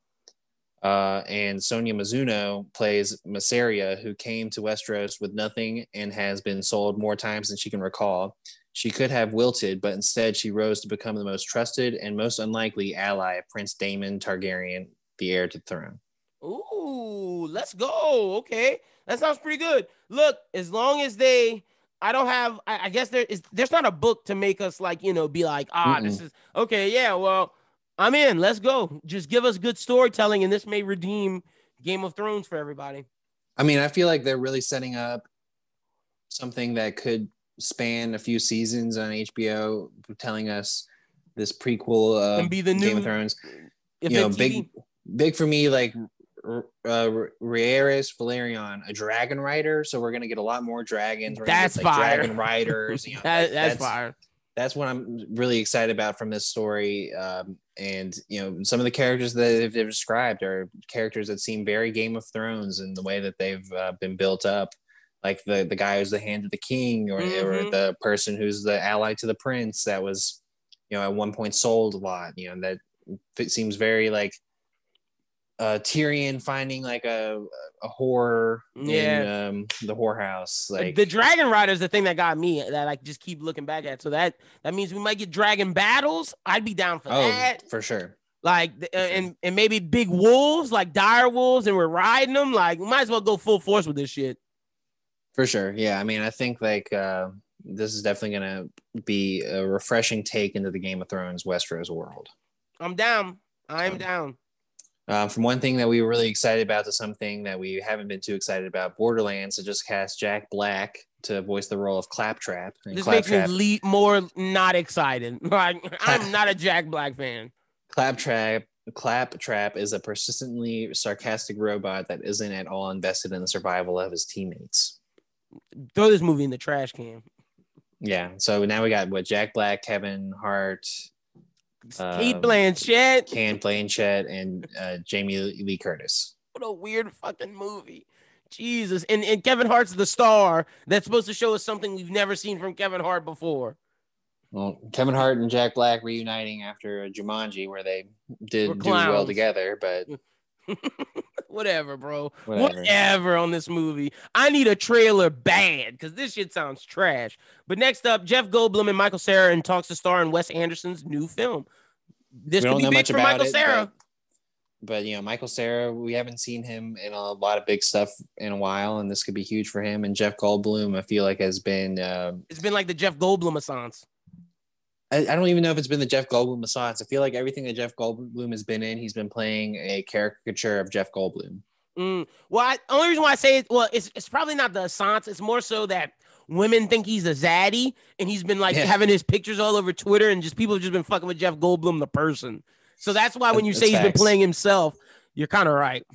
And Sonia Mizuno plays Masseria, who came to Westeros with nothing and has been sold more times than she can recall. She could have wilted, but instead she rose to become the most trusted and most unlikely ally of Prince Daemon Targaryen, the heir to the throne. Ooh, let's go. Okay, that sounds pretty good. Look, as long as I guess there's not a book to make us like, be like, this is okay. Yeah, well, I'm in. Let's go. Just give us good storytelling, and this may redeem Game of Thrones for everybody. I mean, I feel like they're really setting up something that could span a few seasons on HBO, telling us this prequel and be the Game new of Thrones. Big for me, like Rhaenyra Valerion, a dragon rider. So we're gonna get a lot more dragons. That's fire. Dragon riders. That's fire. That's what I'm really excited about from this story. And some of the characters that they've described are characters that seem very Game of Thrones in the way that they've been built up. Like the guy who's the Hand of the King, or the person who's the ally to the prince that was, at one point sold a lot. That it seems very like Tyrion finding like a whore in the whorehouse. Like the Dragon Rider is the thing that got me, that I just keep looking back at. So that means we might get dragon battles. I'd be down for that. For sure. Like and maybe big wolves, like dire wolves, and we're riding them. Like we might as well go full force with this shit. For sure. Yeah. I mean, I think like this is definitely going to be a refreshing take into the Game of Thrones Westeros world. I'm down. I'm down. From one thing that we were really excited about to something that we haven't been too excited about, Borderlands had just cast Jack Black to voice the role of Claptrap. And this makes me more not excited. Like, I'm not a Jack Black fan. Claptrap is a persistently sarcastic robot that isn't at all invested in the survival of his teammates. Throw this movie in the trash can. Yeah. So now we got Jack Black, Kevin Hart, Kate Blanchett, and Jamie Lee Curtis. What a weird fucking movie. Jesus. And Kevin Hart's the star that's supposed to show us something we've never seen from Kevin Hart before. Well, Kevin Hart and Jack Black reuniting after Jumanji, where they did do well together, but whatever, bro. Whatever on this movie. I need a trailer bad because this shit sounds trash. But next up, Jeff Goldblum and Michael Cera in talks to star in Wes Anderson's new film. This could be big for Michael Cera. But Michael Cera, we haven't seen him in a lot of big stuff in a while, and this could be huge for him. And Jeff Goldblum, I feel like has been it's been like the Jeff Goldblum assance. I don't even know if it's been the Jeff Goldblum assance. I feel like everything that Jeff Goldblum has been in, he's been playing a caricature of Jeff Goldblum. Well, only reason why I say it, it's probably not the assance. It's more so that women think he's a zaddy, and he's been having his pictures all over Twitter, and just people have just been fucking with Jeff Goldblum, the person. So that's why when you say he's been playing himself, you're kind of right.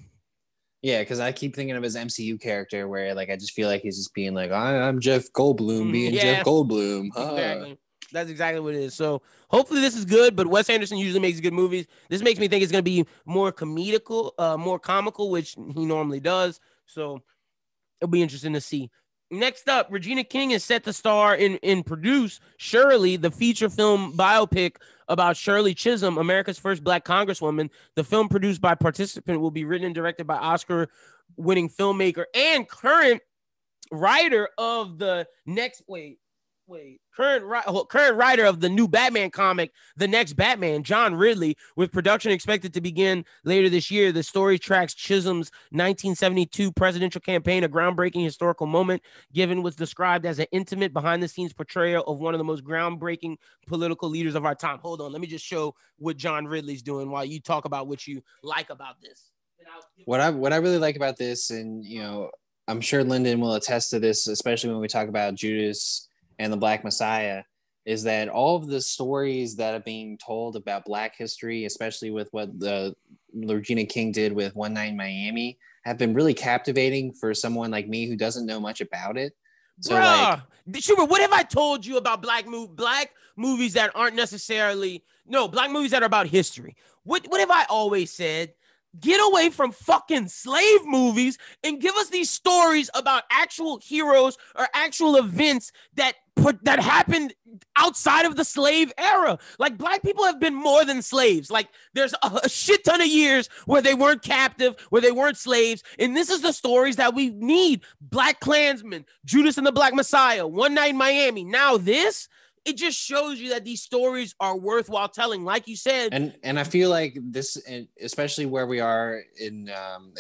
Yeah, because I keep thinking of his MCU character where I just feel like he's just being like, I'm Jeff Goldblum being Jeff Goldblum. Exactly. That's exactly what it is. So hopefully this is good, but Wes Anderson usually makes good movies. This makes me think it's going to be more comical, which he normally does. So it'll be interesting to see. Next up, Regina King is set to star in Produce Shirley, the feature film biopic about Shirley Chisholm, America's first Black Congresswoman. The film, produced by Participant, will be written and directed by Oscar-winning filmmaker and current writer of the next. Wait, current writer of the new Batman comic, The Next Batman, John Ridley, with production expected to begin later this year. The story tracks Chisholm's 1972 presidential campaign, a groundbreaking historical moment, given what's described as an intimate behind-the-scenes portrayal of one of the most groundbreaking political leaders of our time. Hold on, let me just show what John Ridley's doing while you talk about what you like about this. What I really like about this, and I'm sure Lyndon will attest to this, especially when we talk about Judas and the Black Messiah, is that all of the stories that are being told about Black history, especially with what the Regina King did with One Night in Miami, have been really captivating for someone like me who doesn't know much about it. So, Bruh, Schubert, what have I told you about black movies that aren't necessarily black movies that are about history? What have I always said? Get away from fucking slave movies and give us these stories about actual heroes or actual events that happened outside of the slave era. Like, Black people have been more than slaves. Like, there's a shit ton of years where they weren't captive, where they weren't slaves. And this is the stories that we need. Black Klansmen, Judas and the Black Messiah, One Night in Miami. Now this, it just shows you that these stories are worthwhile telling, like you said. And I feel like this, especially where we are in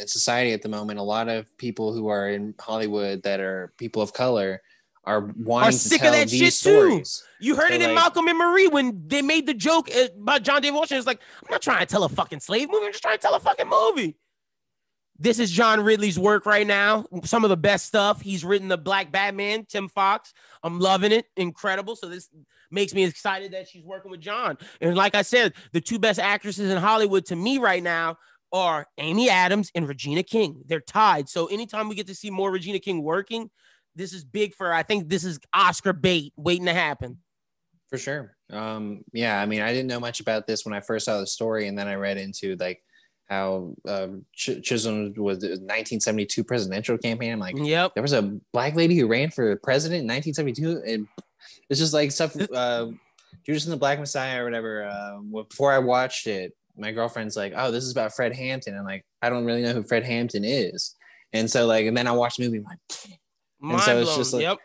society at the moment, a lot of people who are in Hollywood that are people of color are wanting to tell these shit stories. Too. You heard it in Malcolm and Marie when they made the joke about John David Washington. It's like, I'm not trying to tell a fucking slave movie. I'm just trying to tell a fucking movie. This is John Ridley's work right now. Some of the best stuff. He's written the Black Batman, Tim Fox. I'm loving it. Incredible. So this makes me excited that she's working with John. And like I said, the two best actresses in Hollywood to me right now are Amy Adams and Regina King. They're tied. So anytime we get to see more Regina King working, this is big for her. I think this is Oscar bait waiting to happen. For sure. Yeah, I mean, I didn't know much about this when I first saw the story, and then I read into like how Chisholm was the 1972 presidential campaign. I'm like, yep, there was a Black lady who ran for president in 1972, and it's just like stuff. Judas and the Black Messiah or whatever. Before I watched it, my girlfriend's like, "Oh, this is about Fred Hampton." I'm like, I don't really know who Fred Hampton is, and so and then I watched the movie. I'm like, and so it's just like, yep.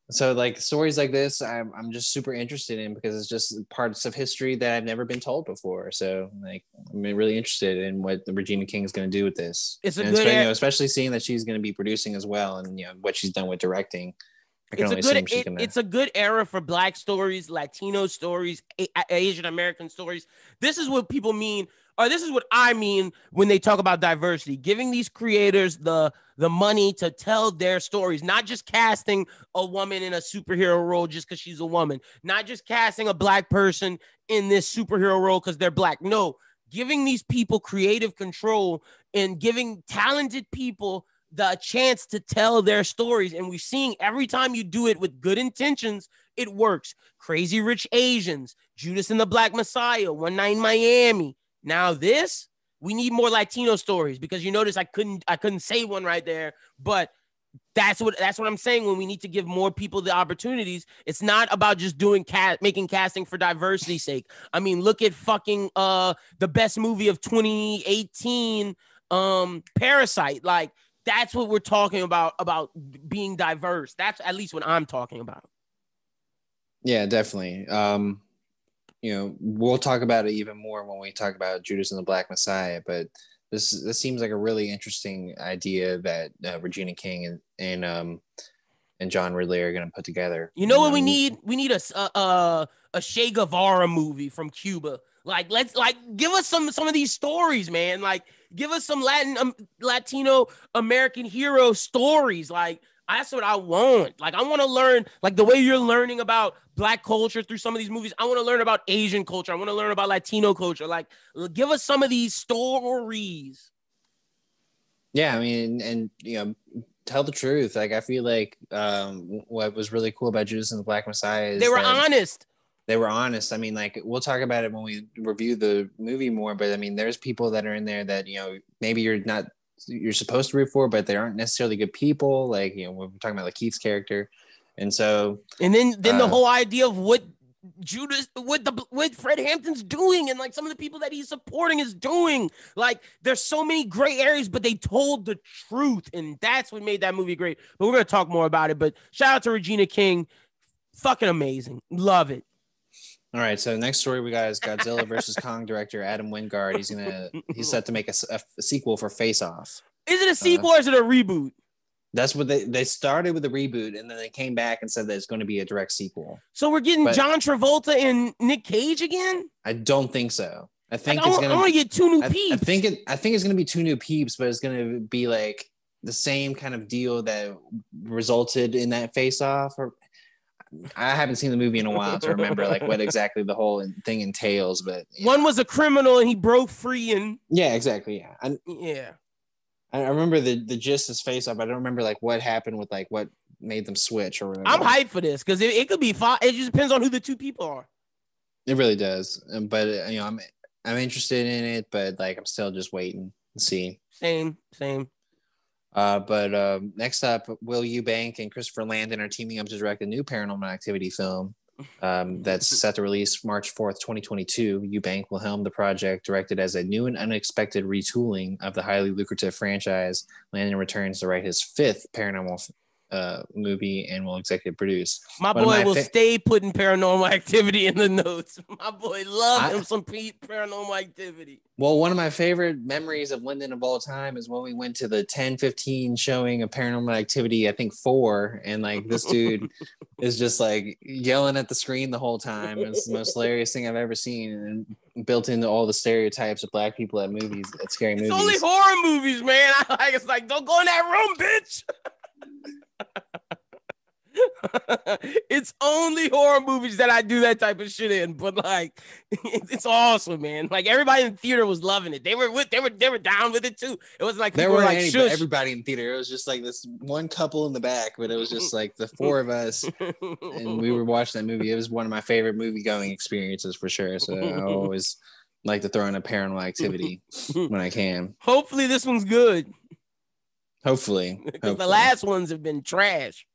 So like stories like this, I'm just super interested in because it's just parts of history that I've never been told before. So like I'm really interested in what the Regina King is going to do with this. It's a good, especially seeing that she's going to be producing as well, and what she's done with directing. It's a good era for Black stories, Latino stories, Asian American stories. This is what people mean, or this is what I mean when they talk about diversity, giving these creators the money to tell their stories, not just casting a woman in a superhero role just because she's a woman, not just casting a Black person in this superhero role because they're Black. No, giving these people creative control and giving talented people the chance to tell their stories. And we're seeing every time you do it with good intentions, it works. Crazy Rich Asians, Judas and the Black Messiah, One Night in Miami. Now this, we need more Latino stories, because you notice I couldn't say one right there, but that's what I'm saying. When we need to give more people the opportunities, it's not about just making casting for diversity's sake. I mean, look at fucking the best movie of 2018, Parasite. Like, that's what we're talking about being diverse. That's at least what I'm talking about. Yeah, definitely. We'll talk about it even more when we talk about Judas and the Black Messiah, but this seems like a really interesting idea that Regina King and John Ridley are going to put together. You know what we need? We need a Che Guevara movie from Cuba. Like, let's give us some of these stories, man. Like, give us some Latino American hero stories. Like, that's what I want. Like, I want to learn, like, the way you're learning about Black culture through some of these movies. I want to learn about Asian culture. I want to learn about Latino culture. Like, give us some of these stories. Yeah, I mean, and tell the truth. Like, I feel like what was really cool about Judas and the Black Messiah is they were honest. They were honest. I mean, like, we'll talk about it when we review the movie more, but I mean, there's people that are in there that, maybe you're supposed to root for, but they aren't necessarily good people. Like, we're talking about Lakeith's character. And so, and then the whole idea of what Judas, what Fred Hampton's doing, and like some of the people that he's supporting is doing. Like, there's so many gray areas, but they told the truth, and that's what made that movie great. But we're gonna talk more about it. But shout out to Regina King. Fucking amazing. Love it. All right, so next story we got is Godzilla versus Kong director Adam Wingard. He's set to make a sequel for Face Off. Is it a sequel or is it a reboot? That's what they started with, the reboot, and then they came back and said that it's going to be a direct sequel. So we're getting John Travolta and Nick Cage again? I don't think so. I think I want to get two new peeps. I think it's going to be two new peeps, but it's going to be like the same kind of deal that resulted in that Face Off. Or I haven't seen the movie in a while to remember like what exactly the whole thing entails, but one was a criminal and he broke free and exactly. I remember the gist is Face Off. I don't remember like what happened with like what made them switch or whatever. I'm hyped for this because it could be fun. It just depends on who the two people are. It really does, but I'm interested in it, but like I'm still just waiting to see. Same. But next up, Will Eubank and Christopher Landon are teaming up to direct a new Paranormal Activity film that's set to release March 4th, 2022. Eubank will helm the project, directed as a new and unexpected retooling of the highly lucrative franchise. Landon returns to write his fifth Paranormal movie and will executive produce. My boy will stay putting Paranormal Activity in the notes. My boy loves him some Paranormal Activity. Well, one of my favorite memories of Lyndon of all time is when we went to the 10-15 showing of Paranormal Activity, I think 4, and like this dude is just like yelling at the screen the whole time. It's the most hilarious thing I've ever seen, and built into all the stereotypes of black people at movies, at scary movies. It's only horror movies, man. It's like, don't go in that room, bitch. It's only horror movies that I do that type of shit in, but like it's awesome, man. Like everybody in the theater was loving it. They were down with it too. It was like there weren't like everybody in the theater. It was just like this one couple in the back, but it was just like the 4 of us, and we were watching that movie. It was one of my favorite movie going experiences for sure. So I always like to throw in a Paranormal Activity when I can. Hopefully this one's good. Hopefully. Because the last ones have been trash.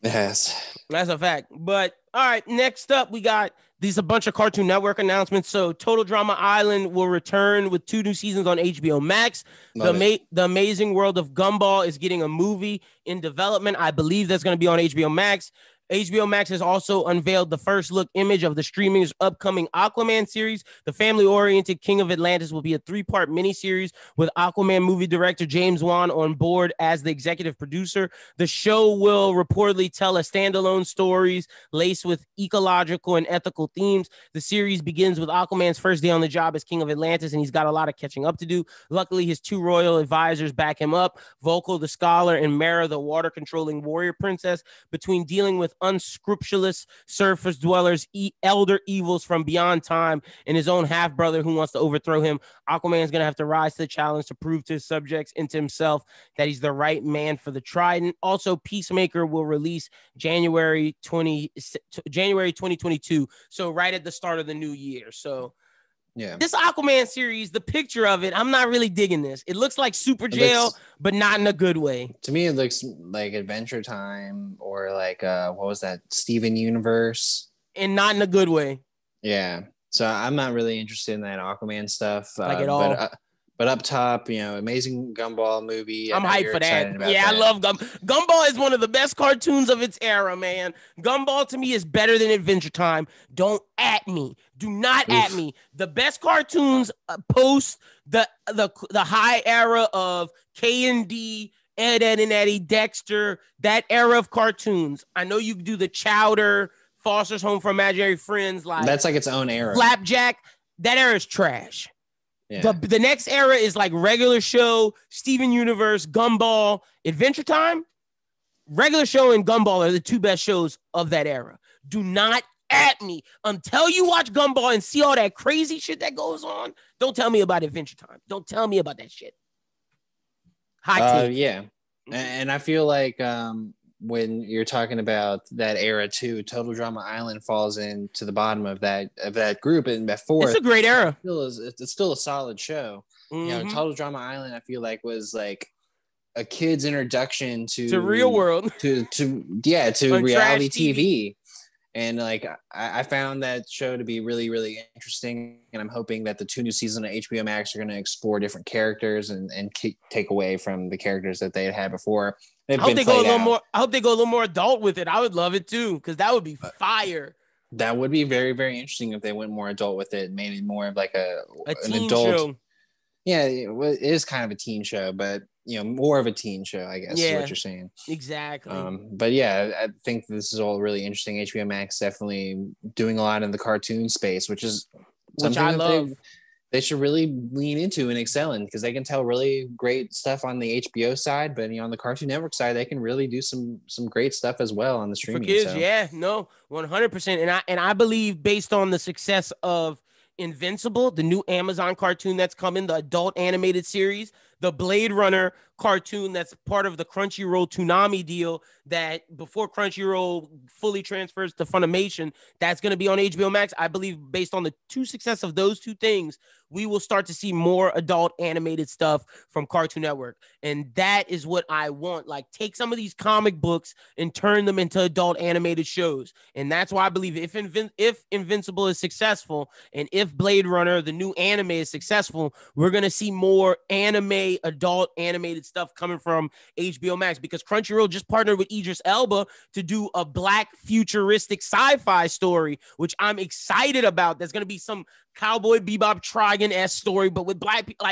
Yes. That's a fact. But all right, next up, we got a bunch of Cartoon Network announcements. So Total Drama Island will return with 2 new seasons on HBO Max. The Amazing World of Gumball is getting a movie in development. I believe that's going to be on HBO Max. HBO Max has also unveiled the first look image of the streaming's upcoming Aquaman series. The family-oriented King of Atlantis will be a 3-part miniseries with Aquaman movie director James Wan on board as the executive producer. The show will reportedly tell a standalone stories laced with ecological and ethical themes. The series begins with Aquaman's first day on the job as King of Atlantis, and he's got a lot of catching up to do. Luckily, his 2 royal advisors back him up, Volko the scholar and Mara the water-controlling warrior princess. Between dealing with unscrupulous surface dwellers, elder evils from beyond time, and his own half-brother who wants to overthrow him, Aquaman is going to have to rise to the challenge to prove to his subjects and to himself that he's the right man for the trident. Also, Peacemaker will release January 2022, so right at the start of the new year. So yeah, this Aquaman series, the picture of it, I'm not really digging this. It looks like Super Jail, but not in a good way. To me, it looks like Adventure Time or like what was that, Steven Universe, and not in a good way. Yeah, so I'm not really interested in that Aquaman stuff, like at all. But up top, Amazing Gumball movie. I'm hyped for that. Yeah, I love Gumball is one of the best cartoons of its era, man. Gumball to me is better than Adventure Time. Don't at me. Do not at me. The best cartoons post the high era of K&D, Ed, Edd and Eddy, Dexter, that era of cartoons. I know you do the Chowder, Foster's Home for Imaginary Friends. Like that's like its own era. Flapjack. That era is trash. Yeah. The next era is like regular show, Steven Universe, Gumball, Adventure Time. Regular show and Gumball are the 2 best shows of that era. Do not at me until you watch Gumball and see all that crazy shit that goes on. Don't tell me about Adventure Time. Don't tell me about that shit. High take. Yeah. And I feel like when you're talking about that era too, Total Drama Island falls into the bottom of that group, and that 4th. It's a great era. It's still a solid show. Mm-hmm. Total Drama Island, I feel like was like a kid's introduction to real world, to reality TV. And like I found that show to be really, really interesting, and I'm hoping that the 2 new seasons of HBO Max are going to explore different characters and take away from the characters that they had before. They've been played out. I hope they go a little more adult with it. I would love it too, because that would be fire. That would be very, very interesting if they went more adult with it, made it more of like an teen adult show. Yeah, it is kind of a teen show, but more of a teen show, I guess, is what you're saying. Exactly. But yeah, I think this is all really interesting. HBO Max definitely doing a lot in the cartoon space, which something I love. They should really lean into and excel in, because they can tell really great stuff on the HBO side, but on the Cartoon Network side, they can really do some great stuff as well on the streaming. For kids, 100%. And I believe, based on the success of Invincible, the new Amazon cartoon that's coming, the adult animated series, the Blade Runner cartoon that's part of the Crunchyroll Toonami deal, that before Crunchyroll fully transfers to Funimation, that's going to be on HBO Max. I believe, based on the success of those two things, we will start to see more adult animated stuff from Cartoon Network. And that is what I want. Like, take some of these comic books and turn them into adult animated shows. And that's why I believe if Invincible is successful, and if Blade Runner, the new anime, is successful, we're going to see more adult animated stuff coming from HBO Max, because Crunchyroll just partnered with Idris Elba to do a black futuristic sci-fi story, which I'm excited about. There's going to be some Cowboy Bebop Trigun-esque story, but with black people.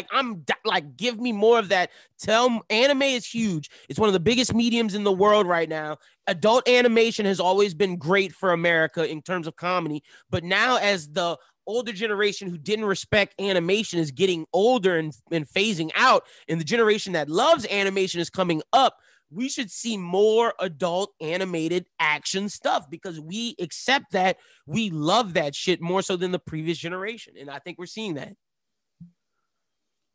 Like, give me more of that. Anime is huge. It's one of the biggest mediums in the world right now. Adult animation has always been great for America in terms of comedy, but now, as the older generation who didn't respect animation is getting older and phasing out, and the generation that loves animation is coming up, we should see more adult animated action stuff, because we accept that. We love that shit more so than the previous generation. And I think we're seeing that.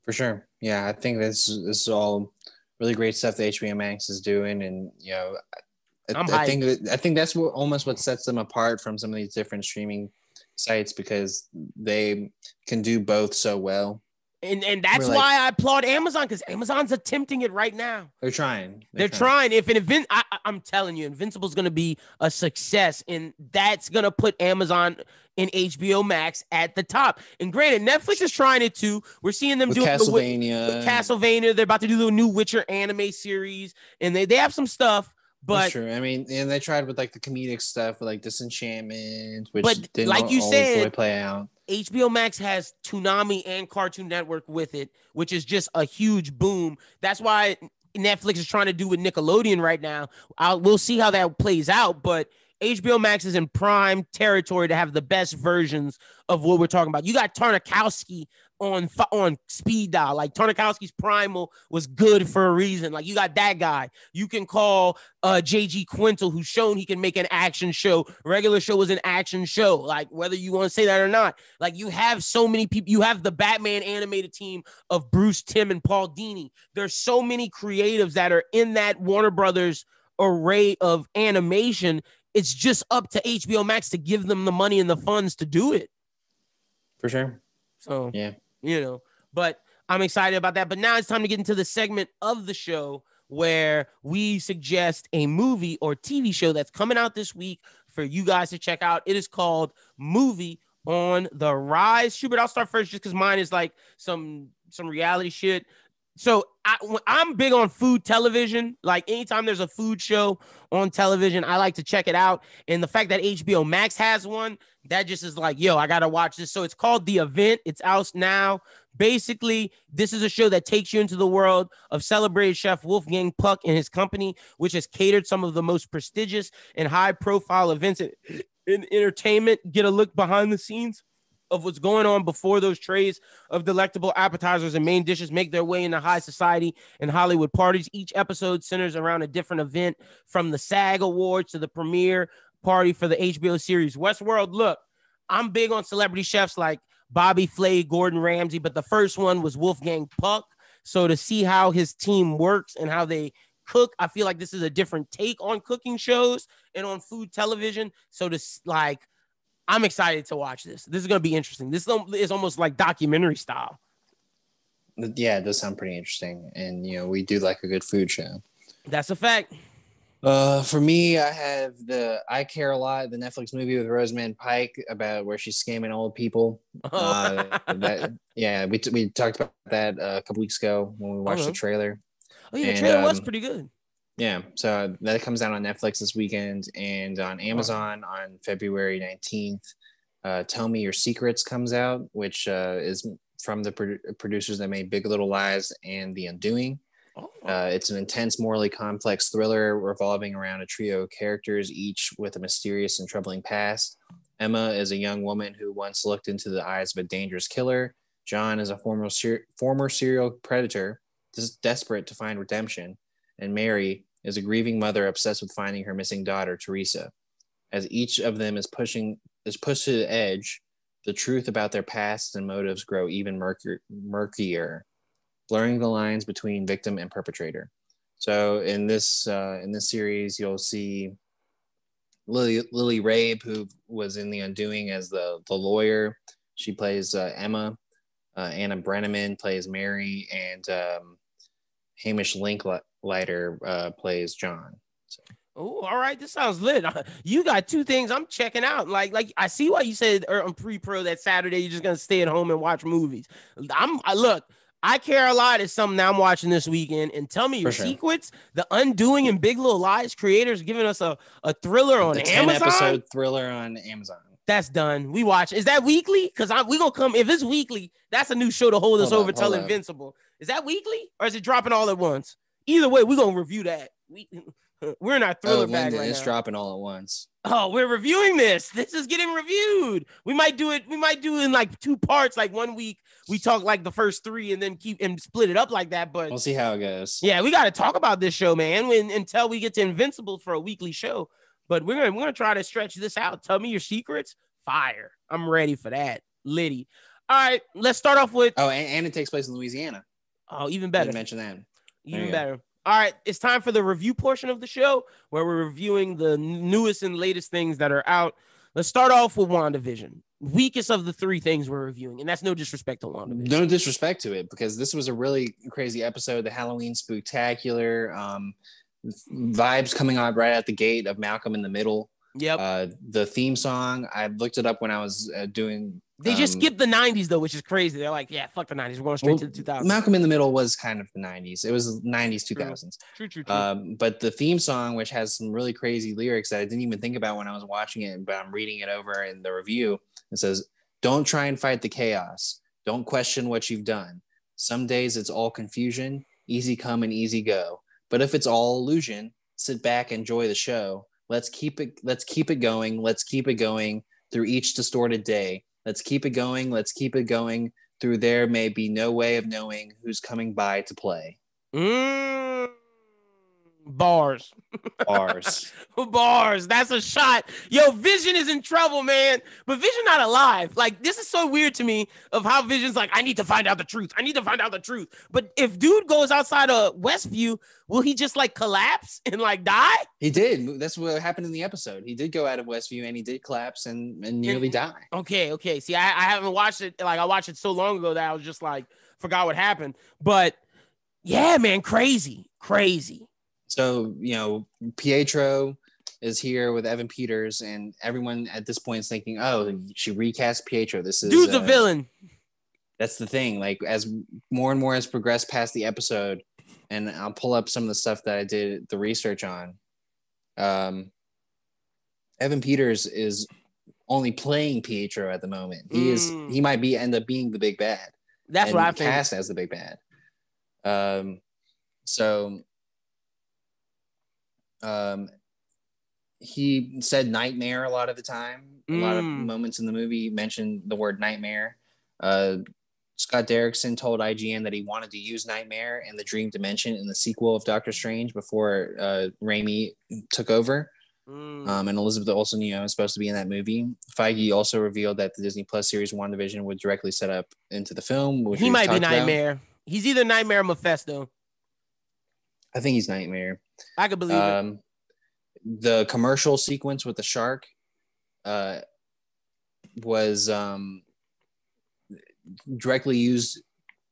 For sure. Yeah, I think this is all really great stuff that HBO Max is doing. And, I think that's what sets them apart from some of these different streaming sites, because they can do both so well. And that's why I applaud Amazon, because Amazon's attempting it right now. They're trying. They're trying. I'm telling you, Invincible's going to be a success, and that's going to put Amazon and HBO Max at the top. And granted, Netflix is trying it too. We're seeing them do Castlevania. They're about to do the new Witcher anime series, and they have some stuff. But that's true. I mean, and they tried with like the comedic stuff with like Disenchantment, which didn't like you said, really play out. HBO Max has Toonami and Cartoon Network with it, which is just a huge boom. That's why Netflix is trying to do with Nickelodeon right now. We'll see how that plays out, but HBO Max is in prime territory to have the best versions of what we're talking about. You got Tarnakowski on speed dial. Like, Tarnakowski's Primal was good for a reason. Like, you got that guy. You can call JG Quintel, who's shown he can make an action show. Regular Show was an action show. Like, whether you want to say that or not, like, you have so many people. You have the Batman animated team of Bruce Timm and Paul Dini. There's so many creatives that are in that Warner Brothers array of animation. It's just up to HBO Max to give them the money and the funds to do it. For sure. So, yeah. But I'm excited about that. But now it's time to get into the segment of the show where we suggest a movie or TV show that's coming out this week for you guys to check out. It is called Movie on the Rise. Schubert, I'll start first just because mine is like some reality shit. So I'm big on food television. Like, anytime there's a food show on television, I like to check it out. And the fact that HBO Max has one, that just is like, yo, I got to watch this. So it's called The Event. It's out now. Basically, this is a show that takes you into the world of celebrated chef Wolfgang Puck and his company, which has catered some of the most prestigious and high-profile events in entertainment. Get a look behind the scenes of what's going on before those trays of delectable appetizers and main dishes make their way into high society and Hollywood parties. Each episode centers around a different event, from the SAG Awards to the premiere party for the HBO series Westworld. Look, I'm big on celebrity chefs like Bobby Flay, Gordon Ramsay, but the first one was Wolfgang Puck. So to see how his team works and how they cook, I feel like this is a different take on cooking shows and on food television. So I'm excited to watch this. This is going to be interesting. This is almost like documentary style. Yeah, it does sound pretty interesting. And, we do like a good food show. That's a fact. For me, I have I Care a Lot, the Netflix movie with Rosamund Pike about where she's scamming old people. Oh, We talked about that a couple weeks ago when we watched the okay. trailer, Oh yeah, the and trailer was pretty good. yeah, so that comes out on Netflix this weekend and on Amazon on February 19th. Tell Me Your Secrets comes out, which is from the producers that made Big Little Lies and The Undoing. Oh. It's an intense, morally complex thriller revolving around a trio of characters, each with a mysterious and troubling past. Emma is a young woman who once looked into the eyes of a dangerous killer. John is a former serial predator, just desperate to find redemption. And Mary is a grieving mother obsessed with finding her missing daughter, Teresa. As each of them is pushed to the edge, the truth about their past and motives grow even murkier, blurring the lines between victim and perpetrator. So in this series, you'll see Lily Rabe, who was in The Undoing as the lawyer. She plays Emma. Anna Brenneman plays Mary, and Hamish Linklater plays John. So. Oh, all right. This sounds lit. You got two things I'm checking out. Like I see why you said on pre-pro that Saturday you're just gonna stay at home and watch movies. Look. I Care a Lot is something I'm watching this weekend. And Tell Me Your Secrets, The Undoing and Big Little Lies creators giving us a thriller on Amazon. 10-episode thriller on Amazon. That's done. We watch. Is that weekly? Because we gonna come. If it's weekly, that's a new show to hold us over till Invincible. Is that weekly or is it dropping all at once? Either way, we're gonna review that. We're in our thriller bag right now. It's dropping all at once. Oh, we're reviewing this. This is getting reviewed. We might do it. We might do it in like 2 parts. Like 1 week, we talk like the first 3 and then keep and split it up like that. But we'll see how it goes. Yeah, we got to talk about this show, man, until we get to Invincible for a weekly show. But we're gonna try to stretch this out. Tell Me Your Secrets. Fire. I'm ready for that. Liddy. All right, let's start off with. Oh, and it takes place in Louisiana. Oh, even better. Didn't mention that. Even better. All right, it's time for the review portion of the show where we're reviewing the newest and latest things that are out. Let's start off with Wanda Vision. Weakest of the 3 things we're reviewing, and that's no disrespect to Wanda Vision. No disrespect to it, because this was a really crazy episode. The Halloween Spooktacular, vibes coming out right at the gate of Malcolm in the Middle. Yep. The theme song, I looked it up when I was doing. They just skipped the 90s though, which is crazy. They're like, yeah, fuck the 90s. We're going straight to the 2000s. Malcolm in the Middle was kind of the 90s. It was 90s, 2000s. True. But the theme song, which has some really crazy lyrics that I didn't even think about when I was watching it, but I'm reading it over in the review. It says, "Don't try and fight the chaos. Don't question what you've done. Some days it's all confusion, easy come and easy go. But if it's all illusion, sit back, enjoy the show. Let's keep it going. Let's keep it going through each distorted day. Let's keep it going. Let's keep it going through there may be no way of knowing who's coming by to play." Bars. Bars. That's a shot. Yo, Vision is in trouble, man. But Vision not alive. Like, this is so weird to me of how Vision's like, I need to find out the truth. But if dude goes outside of Westview, will he just like collapse and like die? He did. That's what happened in the episode. He did go out of Westview and he did collapse and nearly die. Okay. See, I haven't watched it. Like, I watched it so long ago that I was just like, forgot what happened. But yeah, man, crazy. So, Pietro is here with Evan Peters, and everyone at this point is thinking, oh, she recast Pietro. This is dude's a villain. That's the thing. Like, as more and more has progressed past the episode, and I'll pull up some of the stuff that I did the research on. Evan Peters is only playing Pietro at the moment. He might end up being the big bad. That's what I think. Cast as the big bad. He said nightmare a lot of the time. A lot of moments in the movie mentioned the word nightmare. Scott Derrickson told IGN that he wanted to use nightmare in the dream dimension in the sequel of Doctor Strange before Raimi took over. And Elizabeth Olsen, is supposed to be in that movie. Feige also revealed that the Disney Plus series WandaVision would directly set up into the film. Which he might be Nightmare. About. He's either Nightmare or Mephisto. I think he's Nightmare. I could believe it. The commercial sequence with the shark was directly used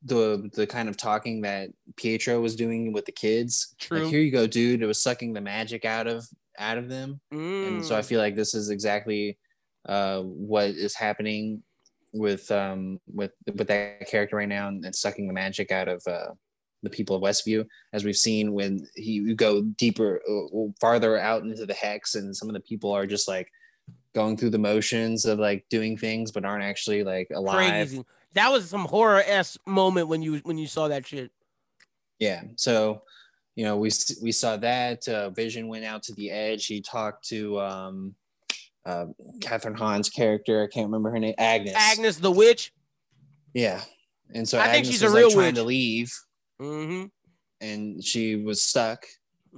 the kind of talking that Pietro was doing with the kids. True. Like, here you go, dude. It was sucking the magic out of them. And so I feel like this is exactly what is happening with that character right now, and it's sucking the magic out of the people of Westview, as we've seen when you go deeper, farther out into the hex, and some of the people are just like going through the motions of like doing things, but aren't actually like alive. Crazy. That was some horror-esque moment when you saw that shit. Yeah. So, we saw that Vision went out to the edge. He talked to Catherine Hahn's character. I can't remember her name. Agnes the witch. Yeah. And so I think Agnes she's was a real trying witch. to leave. Mm-hmm. And she was stuck.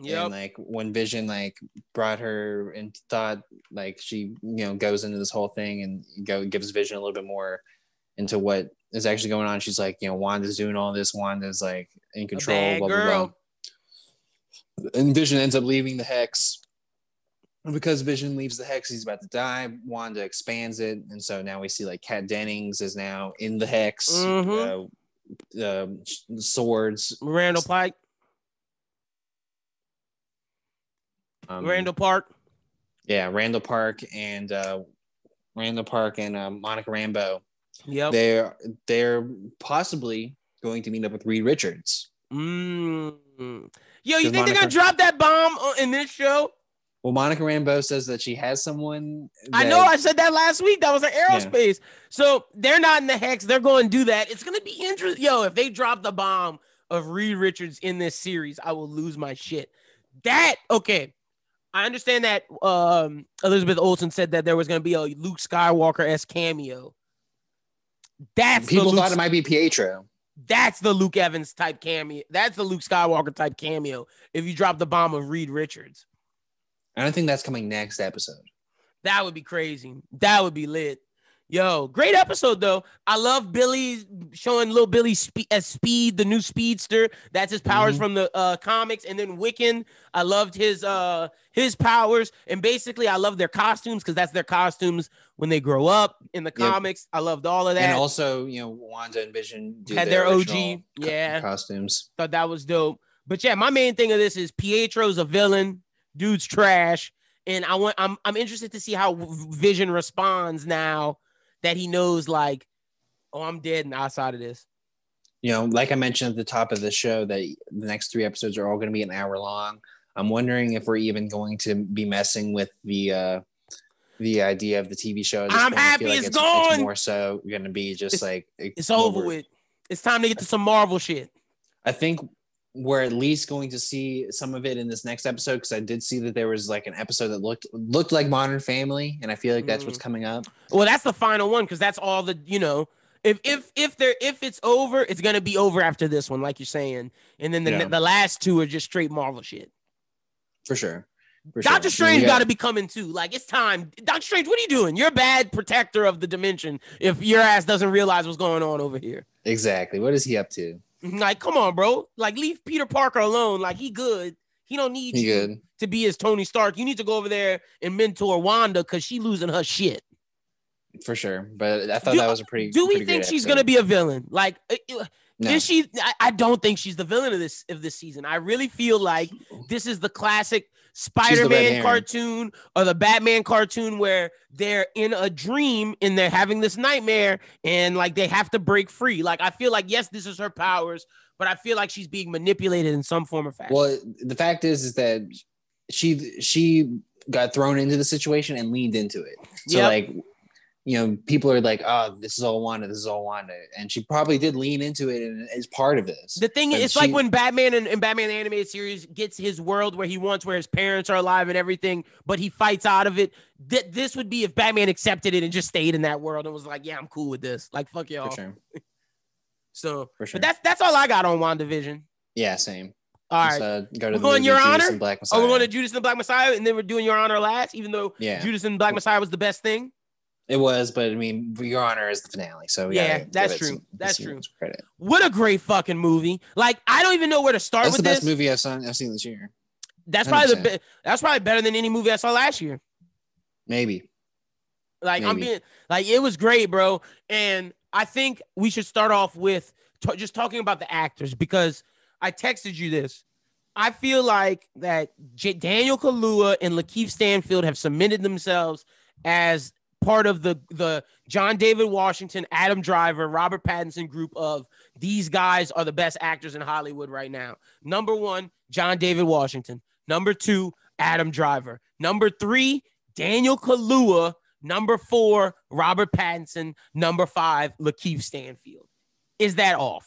Yep. And like when Vision like brought her and thought like she goes into this whole thing and gives Vision a little bit more into what is actually going on. She's like, Wanda's doing all this. Wanda's like in control. Blah, blah, blah. And Vision ends up leaving the hex. And because Vision leaves the hex, he's about to die. Wanda expands it, and so now we see like Kat Dennings is now in the hex. Mm-hmm. Swords. Randall Pike. Randall Park. Yeah, Randall Park and Monica Rambeau. Yep. They're possibly going to meet up with Reed Richards. Yo, you think they're gonna drop that bomb in this show? Well, Monica Rambeau says that she has someone. I know. I said that last week. That was an aerospace. Yeah. So they're not in the hex. They're going to do that. It's going to be interesting. Yo, if they drop the bomb of Reed Richards in this series, I will lose my shit. Okay. I understand that Elizabeth Olsen said that there was going to be a Luke Skywalker-esque cameo. People thought it might be Pietro. That's the Luke Evans type cameo. That's the Luke Skywalker type cameo. If you drop the bomb of Reed Richards. I don't think that's coming next episode. That would be crazy. That would be lit. Yo, great episode though. I love Billy showing little Billy as Speed, the new speedster. That's his powers from the comics. And then Wiccan, I loved his powers. And basically, I love their costumes because that's their costumes when they grow up in the comics. I loved all of that. And also, Wanda and Vision had their OG costumes. Thought that was dope. But yeah, my main thing of this is Pietro's a villain. Dude's trash, and I'm interested to see how Vision responds now that he knows, like, oh, I'm dead and outside of this. Like I mentioned at the top of the show, that the next 3 episodes are all going to be an hour long. I'm wondering if we're even going to be messing with the idea of the TV show. I'm happy it's gone. It's more so going to be just it's over with. It's time to get to some Marvel shit. I think we're at least going to see some of it in this next episode, because I did see that there was like an episode that looked like Modern Family, and I feel like that's what's coming up. Well, that's the final one, because that's all the if it's over, it's gonna be over after this one, like you're saying, and then the last 2 are just straight Marvel shit. For sure. Doctor Strange got to be coming too. Like, it's time. Doctor Strange, what are you doing? You're a bad protector of the dimension if your ass doesn't realize what's going on over here. Exactly. What is he up to? Like, come on, bro. Like, leave Peter Parker alone. Like, he good. He don't need you to be his Tony Stark. You need to go over there and mentor Wanda, because she losing her shit. For sure. But I thought that was a pretty. Do we pretty think she's episode. gonna be a villain? Like, no. Is she? I don't think she's the villain of this season. I really feel like this is the classic Spider-Man cartoon or the Batman cartoon where they're in a dream and they're having this nightmare and like they have to break free. Like, I feel like, yes, this is her powers, but I feel like she's being manipulated in some form or fashion. Well, the fact is that she got thrown into the situation and leaned into it. So like, people are like, oh, this is all Wanda. And she probably did lean into it and is part of this. The thing is, it's like when Batman and Batman the animated series gets his world where he wants, where his parents are alive and everything, but he fights out of it. This would be if Batman accepted it and just stayed in that world and was like, yeah, I'm cool with this. Like, fuck y'all. For sure. So, for sure. But that's all I got on WandaVision. Yeah, same. All right. Go to we're going Your Honor. We're going to Judas and the Black Messiah, and then we're doing Your Honor last, even though Judas and the Black Messiah was the best thing. It was, but I mean, Your Honor is the finale, so that's true. That's true. Credit. What a great fucking movie! Like, I don't even know where to start with this. That's the best movie I've seen this year. That's probably that's probably better than any movie I saw last year. Maybe. Like, I'm being like, it was great, bro. And I think we should start off with just talking about the actors, because I texted you this. I feel like that Daniel Kaluuya and Lakeith Stanfield have cemented themselves as part of the John David Washington, Adam Driver, Robert Pattinson group of these guys are the best actors in Hollywood right now. Number 1, John David Washington. Number 2, Adam Driver. Number 3, Daniel Kaluuya. Number 4, Robert Pattinson. Number 5, Lakeith Stanfield. Is that off?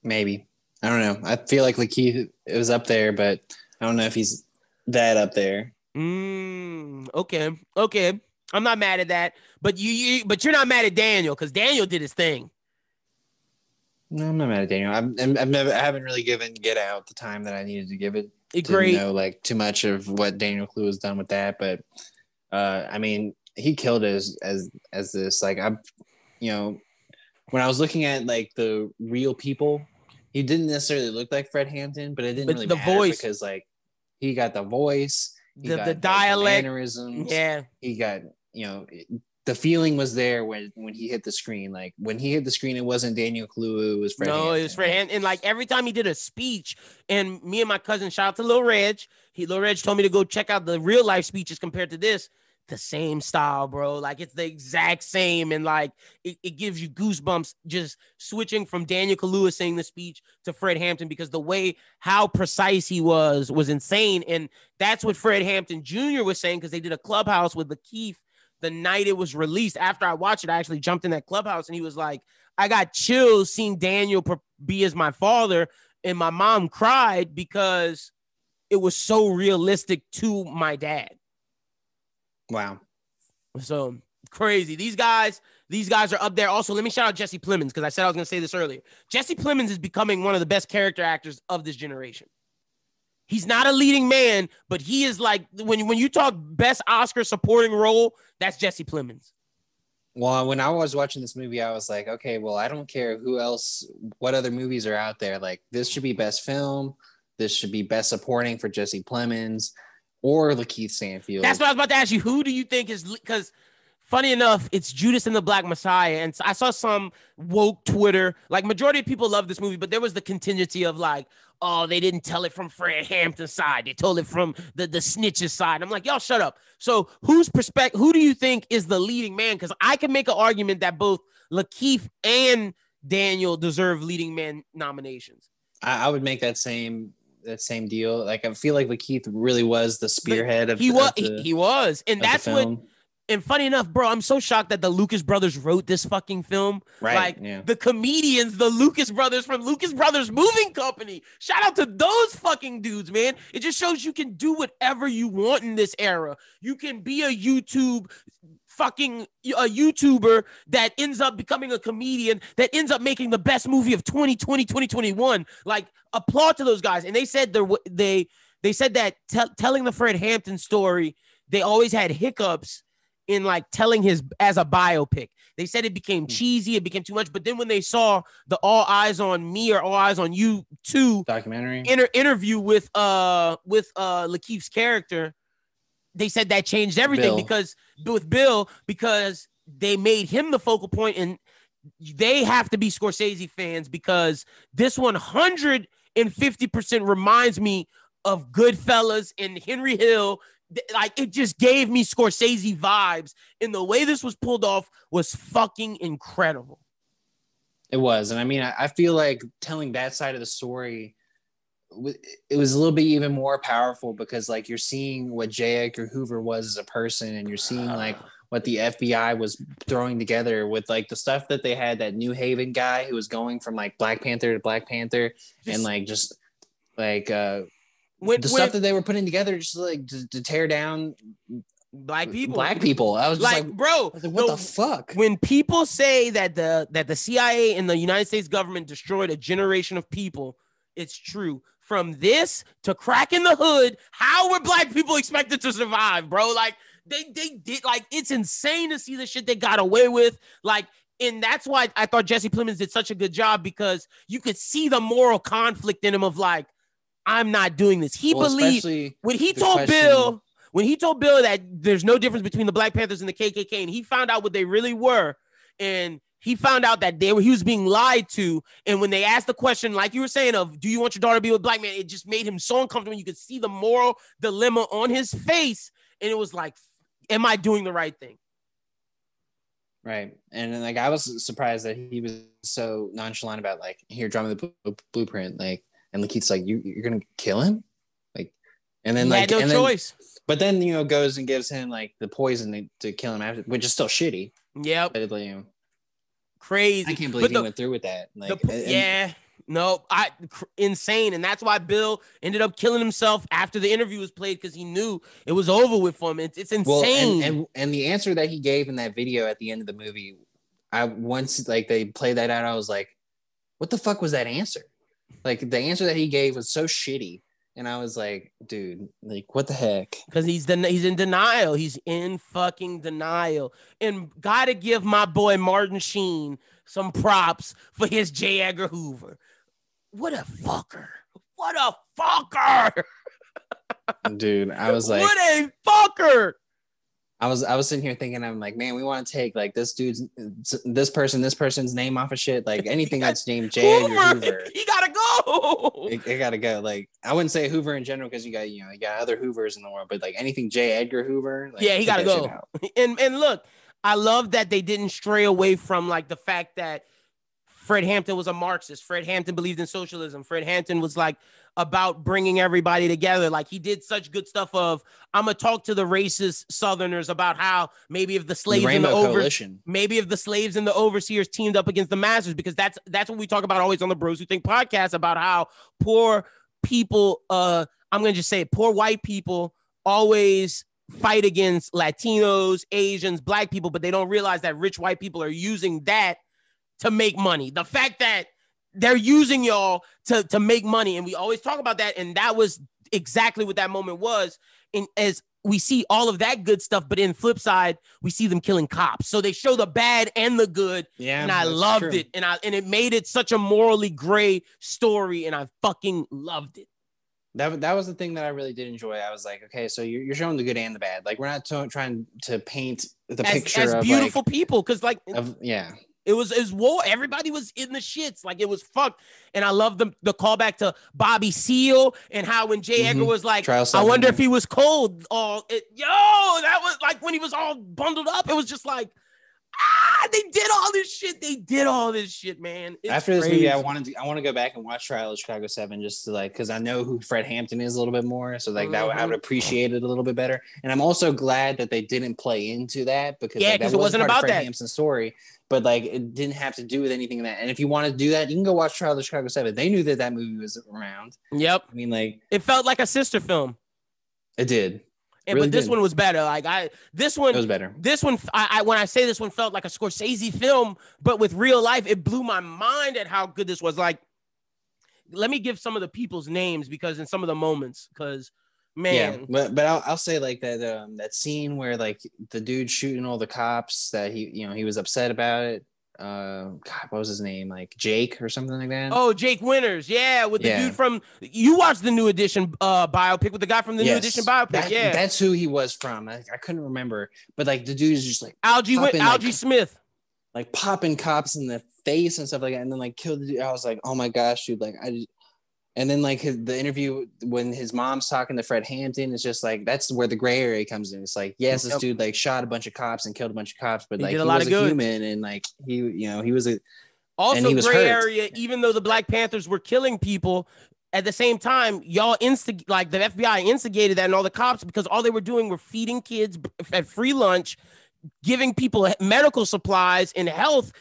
Maybe. I don't know. I feel like Lakeith was up there, but I don't know if he's that up there. Okay. I'm not mad at that, but you're not mad at Daniel because Daniel did his thing. No, I'm not mad at Daniel. I haven't really given Get Out the time that I needed to give it. Great. To know like too much of what Daniel Kaluuya has done with that, but I mean, he killed it as this. Like when I was looking at like the real people, he didn't necessarily look like Fred Hampton, but it didn't really matter voice. Because like he got the voice, he got the dialect, the mannerisms. Yeah, he got the feeling was there when he hit the screen. Like when he hit the screen, it wasn't Daniel Kaluuya, it was Fred Hampton. It was Fred Hampton. And like every time he did a speech, and me and my cousin, shout out to Lil Reg, Lil Reg told me to go check out the real life speeches compared to this. The same style, bro. Like it's the exact same, and like it gives you goosebumps just switching from Daniel Kaluuya saying the speech to Fred Hampton, because the way how precise he was insane. And that's what Fred Hampton Jr. was saying, because they did a Clubhouse with Lakeith the night it was released. After I watched it, I actually jumped in that Clubhouse, and he was like, I got chills seeing Daniel be as my father, and my mom cried because it was so realistic to my dad. Wow. So crazy. These guys are up there. Also, let me shout out Jesse Plemons, because I said I was going to say this earlier. Jesse Plemons is becoming one of the best character actors of this generation. He's not a leading man, but he is like, when you talk best Oscar supporting role, that's Jesse Plemons. Well, when I was watching this movie, I was like, okay, well, I don't care what other movies are out there. Like, this should be best film. This should be best supporting for Jesse Plemons or Lakeith Stanfield. That's what I was about to ask you. Who do you think is, because funny enough, it's Judas and the Black Messiah. And I saw some woke Twitter, like majority of people love this movie, but there was the contingency of like, oh, they didn't tell it from Fred Hampton's side. They told it from the snitches side. I'm like, y'all shut up. So who do you think is the leading man? Because I can make an argument that both Lakeith and Daniel deserve leading man nominations. I would make that same deal. Like, I feel like Lakeith really was the spearhead of he was. And that's what, and funny enough, bro, I'm so shocked that the Lucas brothers wrote this fucking film. Right. Like, yeah. The comedians, the Lucas brothers from Lucas Brothers Moving Company. Shout out to those fucking dudes, man. It just shows you can do whatever you want in this era. You can be a YouTuber that ends up becoming a comedian that ends up making the best movie of 2020, 2021. Like, applaud to those guys. And they said they said that telling the Fred Hampton story, they always had hiccups in like telling his as a biopic. They said it became cheesy, it became too much. But then when they saw the All Eyes on Me or All Eyes on You 2 documentary interview with Lakeith's character, they said that changed everything because they made him the focal point, and they have to be Scorsese fans because this 150% reminds me of Goodfellas and Henry Hill. Like, it just gave me Scorsese vibes, and the way this was pulled off was fucking incredible. It was. And I mean, I feel like telling that side of the story, it was a little bit even more powerful because like you're seeing what J. Edgar Hoover was as a person, and you're seeing like what the FBI was throwing together with like the stuff that they had, that New Haven guy who was going from like Black Panther to Black Panther, and like just like stuff that they were putting together just like to tear down black people. I was just like bro, what the fuck? When people say that the CIA and the United States government destroyed a generation of people, it's true. From this to cracking the hood, how were black people expected to survive, bro? Like they did. Like, it's insane to see the shit they got away with. Like, and that's why I thought Jesse Plemons did such a good job, because you could see the moral conflict in him of like, I'm not doing this. He believed when he told Bill that there's no difference between the Black Panthers and the KKK, and he found out what they really were, and he found out that he was being lied to. And when they asked the question, like you were saying, of do you want your daughter to be with a black man, it just made him so uncomfortable. You could see the moral dilemma on his face. And it was like, am I doing the right thing? Right. And then, like, I was surprised that he was so nonchalant about, like, here, draw me the blueprint. Like, and Lakeith's like, you're going to kill him? Like, and then, he like, had no choice. But then, you know, goes and gives him, like, the poison to kill him after, which is still shitty. Yep. But, like, you know, crazy. I can't believe he went through with that. Like, insane. And that's why Bill ended up killing himself after the interview was played, because he knew it was over with for him. It's insane. Well, and the answer that he gave in that video at the end of the movie, once like they played that out, I was like, what the fuck was that answer? Like, the answer that he gave was so shitty. And I was like, dude, like, what the heck? Because he's in denial. He's in fucking denial. And gotta give my boy Martin Sheen some props for his J. Edgar Hoover. What a fucker. What a fucker. Dude, I was like, what a fucker. I was sitting here thinking, I'm like, man, we want to take like this person's name off of shit, like anything that's named J. Edgar Hoover. He gotta go. It gotta go. Like, I wouldn't say Hoover in general, because you got other Hoovers in the world, but like anything J. Edgar Hoover, like, yeah, he gotta go. And look, I love that they didn't stray away from like the fact that Fred Hampton was a Marxist. Fred Hampton believed in socialism. Fred Hampton was like about bringing everybody together. Like, he did such good stuff of, I'm gonna talk to the racist Southerners about how maybe if the slaves and the slaves and the overseers teamed up against the masters, because that's what we talk about always on the Bros Who Think podcast, about how poor people, I'm gonna just say it, poor white people always fight against Latinos, Asians, black people, but they don't realize that rich white people are using that to make money. The fact that they're using y'all to make money. And we always talk about that. And that was exactly what that moment was. And as we see all of that good stuff, but in flip side, we see them killing cops. So they show the bad and the good. Yeah, and I loved it. And it made it such a morally gray story. And I fucking loved it. That was the thing that I really did enjoy. I was like, okay, so you're showing the good and the bad. Like, we're not trying to paint the picture as of beautiful people. Cause like, It was war. Everybody was in the shits. Like, it was fucked. And I love the callback to Bobby Seale and how when J. Edgar was like, I wonder if he was cold. That was like when he was all bundled up. It was just like, they did all this shit. They did all this shit, man. After this movie, I want to go back and watch Trial of Chicago 7 just to like, because I know who Fred Hampton is a little bit more. So like I would appreciate it a little bit better. And I'm also glad that they didn't play into that, because that it wasn't about Fred Hampton's story. But like, it didn't have to do with anything in that. And if you want to do that, you can go watch Trial of Chicago 7. They knew that movie was around. Yep. I mean, like, it felt like a sister film. It did. But this one was better. Like, this one was better. This one, when I say this one felt like a Scorsese film, but with real life, it blew my mind at how good this was. Like, let me give some of the people's names, because in some of the moments, because man, but I'll say like that scene where like the dude shooting all the cops, that he was upset about it. God, what was his name? Like Jake or something like that. Oh, Jake Winters. Yeah, with the dude from, you watched the New Edition biopic with the guy from the New Edition biopic. That's who he was from. I couldn't remember, but like the dude is just like Algie Smith, like popping cops in the face and stuff like that, and then like killed the dude. I was like, oh my gosh, dude! Like and then like the interview when his mom's talking to Fred Hampton, it's just like, that's where the gray area comes in. It's like, yes, this dude like shot a bunch of cops and killed a bunch of cops, but like he was a human, and like he was also gray area. Even though the Black Panthers were killing people, at the same time, y'all like the FBI instigated that, and all the cops, because all they were doing were feeding kids at free lunch, giving people medical supplies and health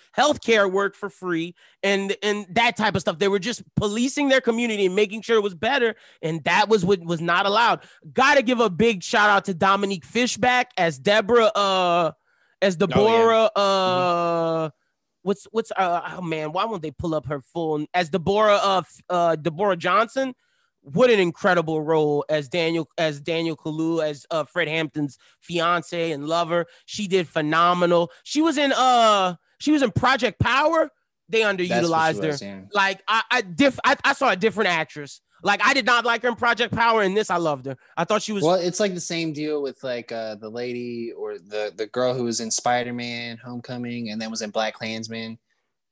care work for free, and that type of stuff. They were just policing their community and making sure it was better, and that was what was not allowed. Gotta give a big shout out to Dominique Fishback as Deborah, as Deborah. What's oh man, why won't they pull up her full as Deborah Johnson? What an incredible role as Daniel Kaluuya, as Fred Hampton's fiance and lover. She did phenomenal. She was in Project Power. They underutilized her. Yeah. Like I saw a different actress. Like, I did not like her in Project Power. In this, I loved her. I thought she was. Well, it's like the same deal with like the lady or the girl who was in Spider-Man Homecoming and then was in Black Klansman.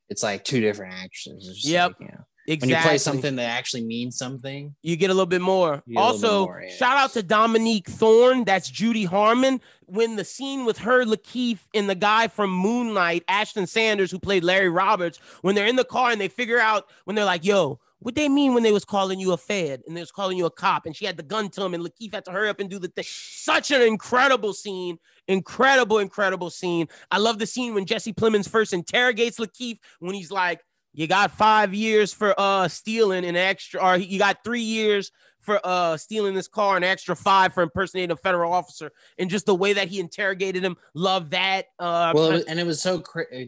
It's like two different actors. It's just Yep. like, Exactly. when you play something that actually means something, you get a little bit more. Also, more, yeah. Shout out to Dominique Thorne. That's Judy Harmon. When the scene with her, Lakeith, and the guy from Moonlight, Ashton Sanders, who played Larry Roberts, when they're in the car and they figure out, when they're like, yo, what they mean when they was calling you a fed and they was calling you a cop, and she had the gun to him and Lakeith had to hurry up and do the thing. Such an incredible scene. Incredible scene. I love the scene when Jesse Plemons first interrogates Lakeith when he's like, you got 5 years for stealing an extra, or you got 3 years for stealing this car, an extra 5 for impersonating a federal officer, and just the way that he interrogated him. Love that. And it was so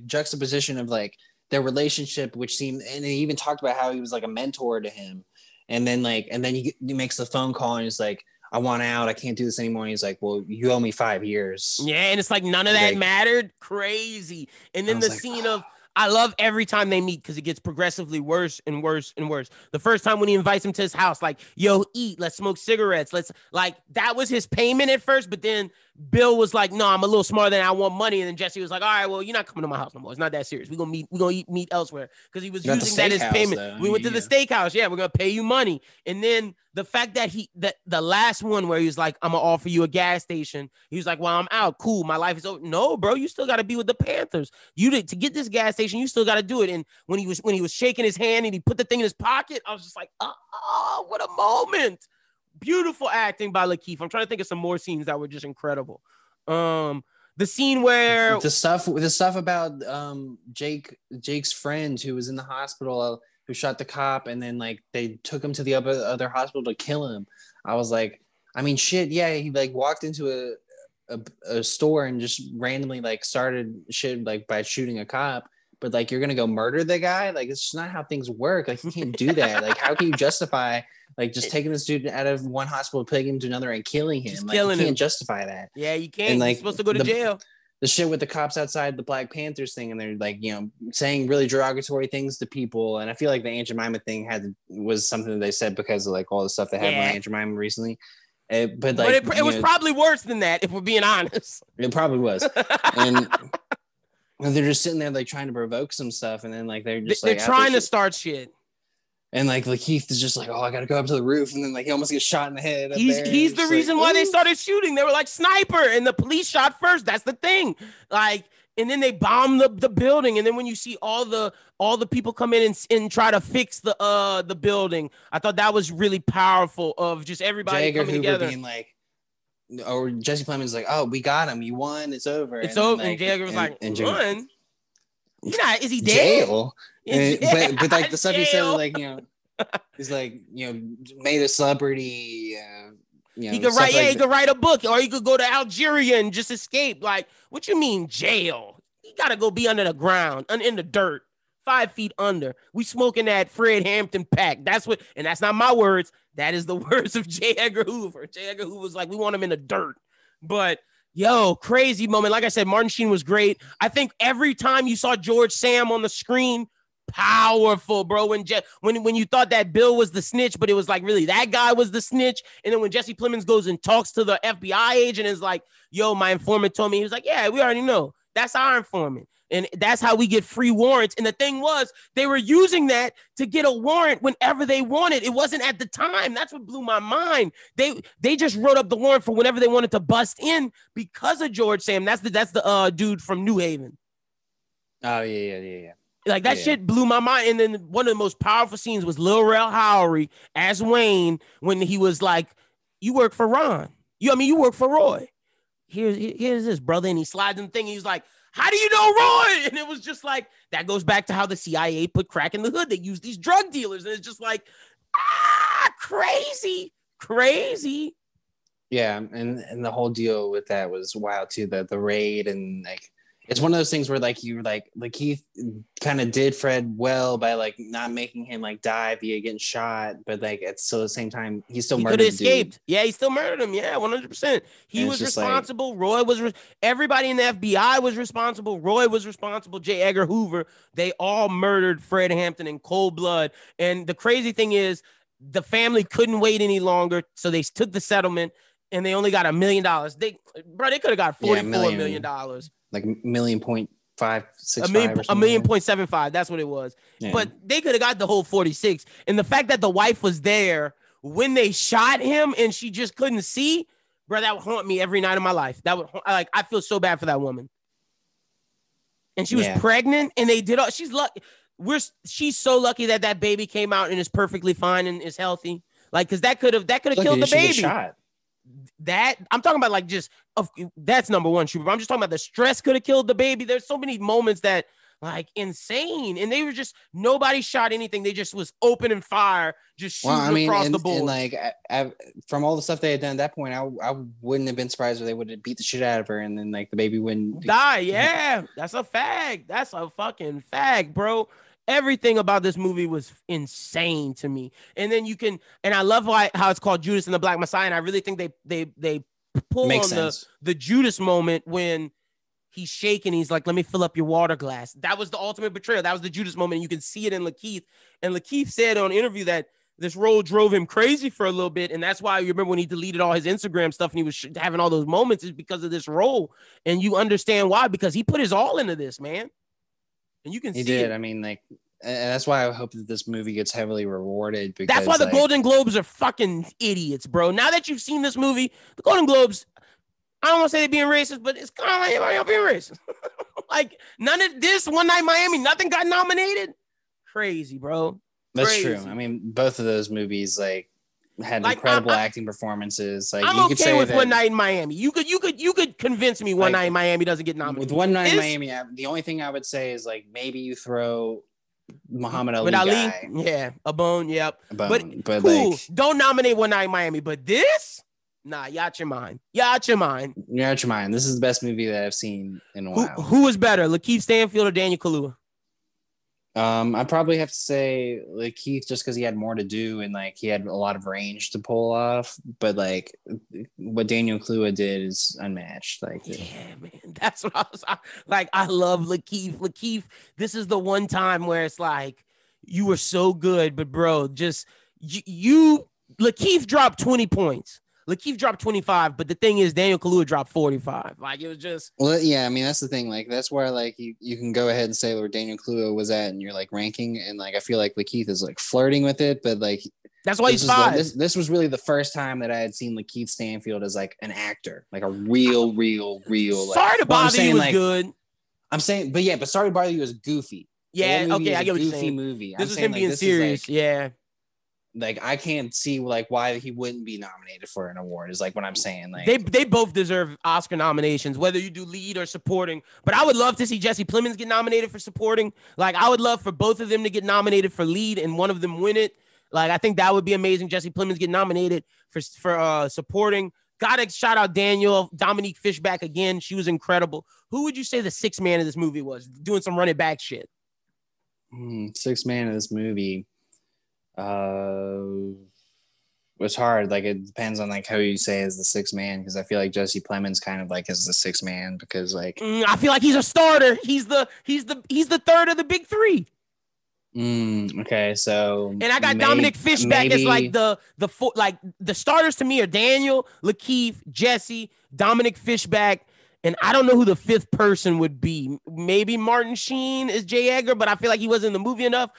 juxtaposition of like their relationship, which seemed, and he even talked about how he was like a mentor to him, and then he makes the phone call and he's like, I want out. I can't do this anymore. And he's like, well, you owe me 5 years. Yeah, and it's like none of that mattered. Crazy. And then the scene of, I love every time they meet because it gets progressively worse and worse and worse. The first time when he invites him to his house, like, yo, eat, let's smoke cigarettes. That was his payment at first, but then Bill was like, no, I'm a little smarter than I want money. And then Jesse was like, all right, well, you're not coming to my house no more. It's not that serious. We're going to eat meat elsewhere. Because he was using that as payment. Though. We went to the steakhouse. Yeah, we're going to pay you money. And then the fact that the last one where he was like, I'm going to offer you a gas station. He was like, well, I'm out. Cool. My life is over. No, bro, you still got to be with the Panthers. To get this gas station, you still got to do it. And when he was shaking his hand and he put the thing in his pocket, I was just like, oh, what a moment. Beautiful acting by Lakeith. I'm trying to think of some more scenes that were just incredible. The scene where the stuff about Jake's friend who was in the hospital who shot the cop, and then like they took him to the other hospital to kill him. I was like, I mean, shit, yeah, he like walked into a store and just randomly like started shit like by shooting a cop. But like, you're gonna go murder the guy? Like, it's just not how things work. Like, you can't do that. Like, how can you justify like just taking this dude out of one hospital, putting him to another, and killing him? Like, you can't justify that. Yeah, you can't. And, like, he's supposed to go to jail. The shit with the cops outside the Black Panthers thing, and they're like, saying really derogatory things to people. And I feel like the Aunt Jemima thing was something that they said because of like all the stuff they had with Aunt Jemima recently. But it was probably worse than that, if we're being honest. It probably was. And they're just sitting there like trying to provoke some stuff, and then like they're trying to start shit. And like Lakeith is just like, oh, I gotta go up to the roof, and then like he almost gets shot in the head. He's the reason why they started shooting. They were like, sniper, and the police shot first. That's the thing. Like, and then they bombed the building, and then when you see all the people come in and try to fix the building, I thought that was really powerful of just everybody coming together. Being like, or Jesse Plemons like, oh, we got him. You won. It's over. It's over. And J. Edgar was like, won? Is he dead? Jail. But like the stuff he said, like, he's like, made a celebrity. He could write. He could write a book, or he could go to Algeria and just escape. Like, what you mean jail? He gotta go be under the ground, in the dirt, 5 feet under. We smoking that Fred Hampton pack. That's what, and that's not my words. That is the words of J. Edgar Hoover. J. Edgar Hoover was like, we want him in the dirt. But crazy moment. Like I said, Martin Sheen was great. I think every time you saw George Sam on the screen, powerful, bro. When you thought that Bill was the snitch, but it was like really that guy was the snitch. And then when Jesse Plemons goes and talks to the FBI agent and is like, yo, my informant told me, he was like, yeah, we already know. That's our informant. And that's how we get free warrants. And the thing was, they were using that to get a warrant whenever they wanted. It wasn't at the time. That's what blew my mind. They just wrote up the warrant for whenever they wanted to bust in because of George Sam. That's the dude from New Haven. Oh, yeah. Like, that shit blew my mind. And then one of the most powerful scenes was Lil Rel Howery as Wayne, when he was like, you work for Ron. You work for Roy. Here's this, brother. And he slides in the thing. And he's like, how do you know Roy? And it was just like, that goes back to how the CIA put crack in the hood. They use these drug dealers. And it's just like, crazy. Yeah. And the whole deal with that was wild too. The raid, and like, it's one of those things where like you were like Keith kind of did Fred well by like not making him like die via getting shot, but like at still the same time he still murdered. Could have escaped. Yeah, he still murdered him. Yeah, 100%. He was responsible. Like, Roy was. Everybody in the FBI was responsible. Roy was responsible. J. Edgar Hoover. They all murdered Fred Hampton in cold blood. And the crazy thing is, the family couldn't wait any longer, so they took the settlement, and they only got $1 million. They could have got $44 million. Like $1.565 $1 million 0.75. That's what it was. Yeah. But they could have got the whole 46. And the fact that the wife was there when they shot him and she just couldn't see, bro, that would haunt me every night of my life. That would, like, I feel so bad for that woman. And she was pregnant, and they did all. She's lucky. She's so lucky that that baby came out and is perfectly fine and is healthy. Like, because that could have killed the baby. Shot. That I'm talking about, like, just that's number one, Trooper. I'm just talking about the stress could have killed the baby. There's so many moments that, like, insane, and they were just nobody shot anything. They just was opening fire, just shooting across the board. And like, from all the stuff they had done at that point, I wouldn't have been surprised if they would have beat the shit out of her, and then like the baby wouldn't die. Yeah, that's a fact. That's a fucking fact, bro. Everything about this movie was insane to me. And then and I love how it's called Judas and the Black Messiah. And I really think they pull Makes on sense. the Judas moment when he's shaking. He's like, let me fill up your water glass. That was the ultimate betrayal. That was the Judas moment. And you can see it in Lakeith. And Lakeith said on an interview that this role drove him crazy for a little bit. And that's why you remember when he deleted all his Instagram stuff and he was having all those moments is because of this role. And you understand why, because he put his all into this, man. And you can see it. I mean, like, and that's why I hope that this movie gets heavily rewarded. Because that's why the Golden Globes are fucking idiots, bro. Now that you've seen this movie, the Golden Globes, I don't want to say they're being racist, but it's kind of like everybody being racist. Like, none of this One Night in Miami, nothing got nominated. Crazy, bro. That's true. I mean, both of those movies, like, had incredible acting performances. Like, you could say with One Night in Miami. You could convince me One Night in Miami doesn't get nominated. With One Night in Miami, the only thing I would say is, like, maybe you throw Muhammad Ali guy. Yeah, a bone. Yep. But cool. Like, don't nominate One Night in Miami. But this, nah, you out your mind. You're out your mind. This is the best movie that I've seen in a while. Who is better, Lakeith Stanfield or Daniel Kaluuya? I'd probably have to say Lakeith, just because he had more to do and like he had a lot of range to pull off. But like what Daniel Kaluuya did is unmatched. Like, yeah, man, that's what I was like. I love Lakeith. Lakeith, this is the one time where it's like you were so good, but bro, just Lakeith dropped 20 points. Lakeith dropped 25, but the thing is, Daniel Kaluuya dropped 45. Like, it was just. Well, yeah, I mean, that's the thing. Like, that's where, like, you can go ahead and say where Daniel Kaluuya was at and you're, like, ranking. And, like, I feel like Lakeith is, like, flirting with it. But, like, that's why he's 5. This was really the first time that I had seen Lakeith Stanfield as, like, an actor. Like, a real. Like, Sorry to bother you was like, good. I'm saying, but Sorry to Bother You was goofy. Yeah, okay, I get what you're saying. Movie. This is him being serious. Yeah. Like, I can't see like why he wouldn't be nominated for an award is like what I'm saying. Like, they both deserve Oscar nominations, whether you do lead or supporting. But I would love to see Jesse Plemons get nominated for supporting. Like, I would love for both of them to get nominated for lead and one of them win it. Like, I think that would be amazing. Jesse Plemons get nominated for supporting. Gotta shout out Dominique Fishback again. She was incredible. Who would you say the sixth man of this movie was doing some running back shit? Sixth man of this movie. It's hard. Like, it depends on like how you say is the sixth man, because I feel like Jesse Plemons kind of like is the sixth man because like I feel like he's a starter. He's the third of the big three. Okay, so and I got Dominic Fishback as like the four, like the starters to me are Daniel, Lakeith, Jesse, Dominic Fishback, and I don't know who the fifth person would be. Maybe Martin Sheen is J. Edgar, but I feel like he wasn't in the movie enough.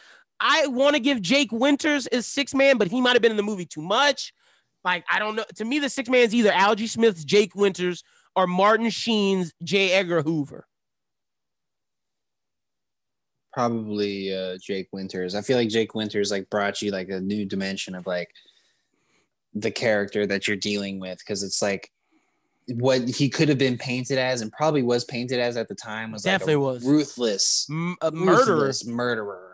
I want to give Jake Winters as sixth man, but he might have been in the movie too much. Like, I don't know. To me, the sixth man is either Algie Smith's Jake Winters or Martin Sheen's J. Edgar Hoover. Probably Jake Winters. I feel like Jake Winters like brought you like a new dimension of like the character that you're dealing with, because it's like what he could have been painted as and probably was painted as at the time was definitely like was ruthless murderer.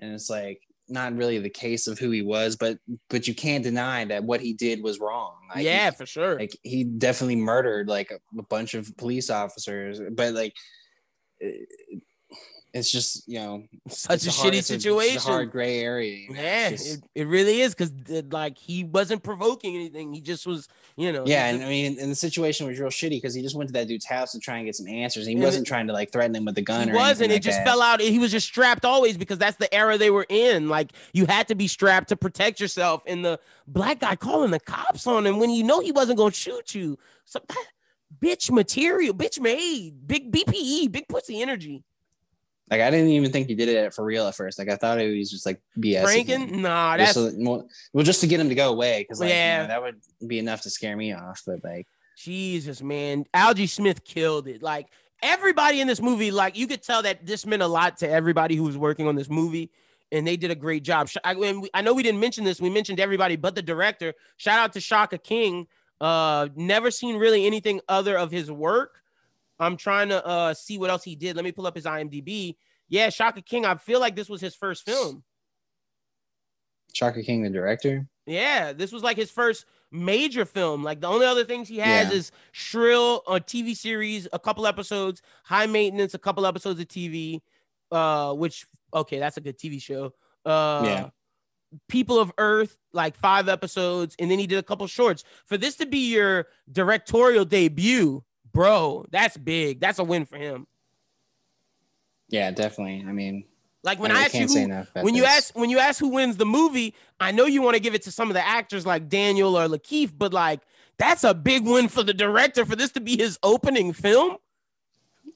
And it's like not really the case of who he was, but you can't deny that what he did was wrong. Like, yeah, for sure. Like, he definitely murdered like a bunch of police officers, but like it's just, such a shitty situation. It's a hard gray area. Yeah, it really is, because like he wasn't provoking anything. He just was, Yeah, and I mean, and the situation was real shitty because he just went to that dude's house to try and get some answers. He wasn't trying to like threaten him with a gun or anything. It just fell out. He was just strapped always, because that's the era they were in. Like, you had to be strapped to protect yourself. And the black guy calling the cops on him when he wasn't gonna shoot you. So bitch material, bitch made, big BPE, big pussy energy. Like, I didn't even think he did it for real at first. Like, I thought it was just like BS. Pranking? Nah, that's just to get him to go away, because that would be enough to scare me off. But like, Jesus, man, Algie Smith killed it. Like, everybody in this movie, like, you could tell that this meant a lot to everybody who was working on this movie, and they did a great job. I know we didn't mention this. We mentioned everybody but the director. Shout out to Shaka King. Never seen really anything other of his work. I'm trying to see what else he did. Let me pull up his IMDb. Yeah, Shaka King. I feel like this was his first film. Shaka King, the director? Yeah, this was like his first major film. Like, the only other things he has is Shrill, a TV series, a couple episodes, High Maintenance, a couple episodes of TV, which, okay, that's a good TV show. People of Earth, like 5 episodes, and then he did a couple shorts. For this to be your directorial debut, bro, that's big. That's a win for him. Yeah, definitely. I mean, like, when I ask you when you ask who wins the movie, I know you want to give it to some of the actors like Daniel or Lakeith, but like, that's a big win for the director for this to be his opening film.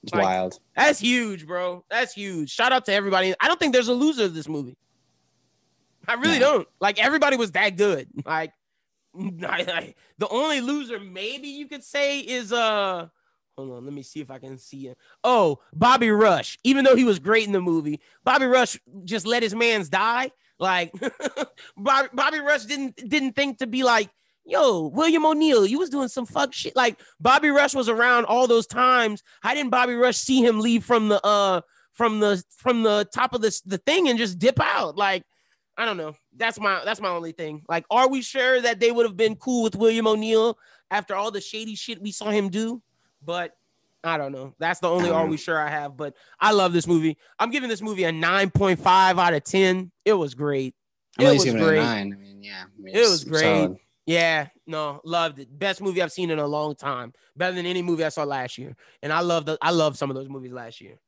It's wild. That's huge, bro. That's huge. Shout out to everybody. I don't think there's a loser of this movie. I really don't. Like, everybody was that good. Like, the only loser maybe you could say is hold on, let me see if I can see him. Oh, Bobby Rush. Even though he was great in the movie, Bobby Rush just let his mans die. Like, Bobby Rush didn't think to be like, yo, William O'Neill, you was doing some fuck shit. Like, Bobby Rush was around all those times. How didn't Bobby Rush see him leave from the top of the thing and just dip out? Like, I don't know. That's my only thing. Like, are we sure that they would have been cool with William O'Neill after all the shady shit we saw him do? But I don't know. That's the only are we sure I have. But I love this movie. I'm giving this movie a 9.5 out of 10. It was great. It was great. 9. I mean, yeah. It was great. Solid. Yeah, no, loved it. Best movie I've seen in a long time. Better than any movie I saw last year. And I love some of those movies last year.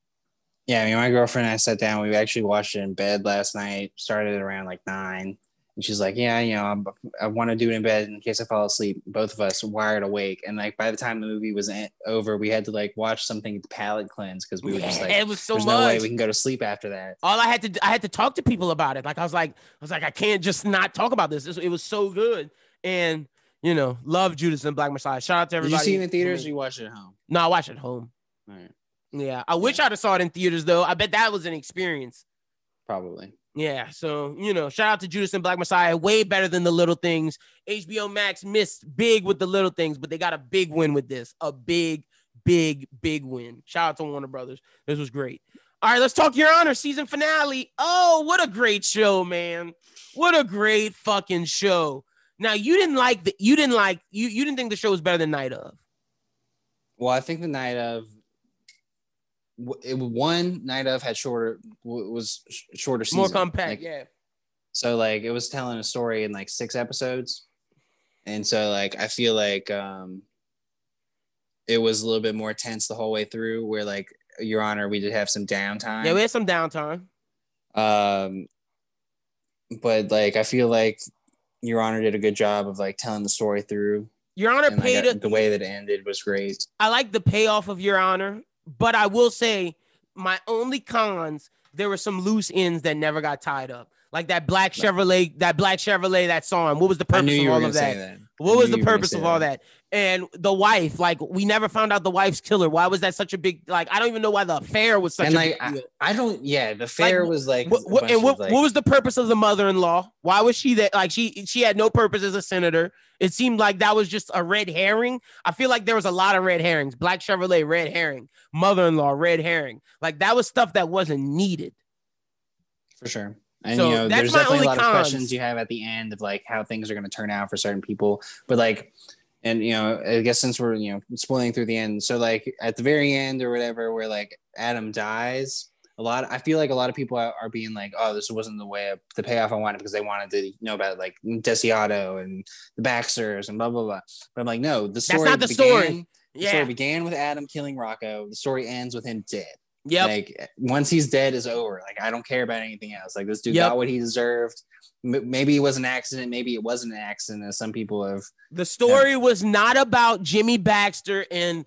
Yeah, I mean, my girlfriend and I sat down. We actually watched it in bed last night. Started around like 9. And she's like, yeah, I want to do it in bed in case I fall asleep. Both of us wired awake. And like, by the time the movie was over, we had to like watch something to palate cleanse, because we were just like, it was so there's much. no way we can go to sleep after that. All I had to talk to people about it. Like, I was like, I can't just not talk about this. It was so good. And, love Judas and Black Messiah. Shout out to everybody. Did you see it in theaters or you watched it at home? No, I watched it at home. All right. Yeah, I wish I'd have saw it in theaters, though. I bet that was an experience. Probably. Yeah, so, shout out to Judas and Black Messiah. Way better than The Little Things. HBO Max missed big with The Little Things, but they got a big win with this. A big, big, big win. Shout out to Warner Brothers. This was great. All right, let's talk Your Honor season finale. Oh, what a great show, man. What a great fucking show. Now, you didn't think the show was better than Night Of. Well, I think the Night Of, Night Of had shorter seasons, more compact, like, yeah. So like, it was telling a story in like 6 episodes, and so like, I feel like it was a little bit more tense the whole way through. Where like, Your Honor, we did have some downtime. Yeah, we had some downtime. But like, I feel like Your Honor did a good job of like telling the story through. Your Honor paid the way that it ended was great. I like the payoff of Your Honor. But I will say, my only cons, there were some loose ends that never got tied up. Like that black Chevrolet that saw him. What was the purpose of all of that? What was the purpose of all that? And the wife, like, we never found out the wife's killer. Why was that such a big, like, I don't even know why the affair was such a big deal. The affair was like, what was the purpose of the mother-in-law? Why was she that, like, she had no purpose as a senator. It seemed like that was just a red herring. I feel like there was a lot of red herrings. Black Chevrolet, red herring. Mother-in-law, red herring. Like, that was stuff that wasn't needed. For sure. And, so there's definitely a lot of questions you have at the end of like how things are going to turn out for certain people. But like, and, I guess since we're, spoiling through the end. So like at the very end or whatever, where like Adam dies, I feel like a lot of people are being like, oh, this wasn't the payoff I wanted because they wanted to know about like Desiato and the Baxters and blah blah blah. But I'm like, no, the story That's not the story. The story began with Adam killing Rocco. The story ends with him dead. Yep. Like once he's dead is over. Like I don't care about anything else. Like this dude got what he deserved. Maybe it was an accident. Maybe it wasn't an accident, as some people have. The story was not about Jimmy Baxter and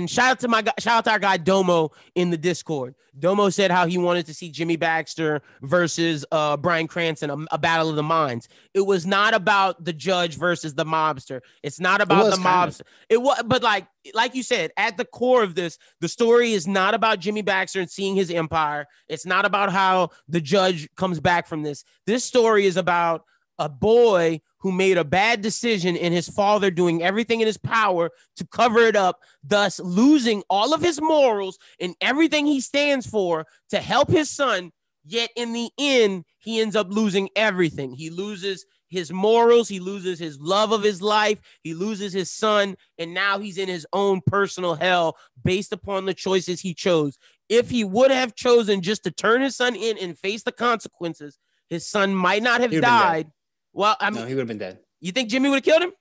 shout out to our guy Domo in the Discord. Domo said how he wanted to see Jimmy Baxter versus Bryan Cranston, a battle of the minds. It was not about the judge versus the mobster. It's not about the mobster. It was, but like you said, at the core of this, the story is not about Jimmy Baxter and seeing his empire. It's not about how the judge comes back from this. This story is about a boy who made a bad decision and his father doing everything in his power to cover it up, thus losing all of his morals and everything he stands for to help his son. Yet in the end, he ends up losing everything. He loses his morals. He loses his love of his life. He loses his son. And now he's in his own personal hell based upon the choices he chose. If he would have chosen just to turn his son in and face the consequences, his son might not have died. Well, I mean, no, he would have been dead. You think Jimmy would have killed him?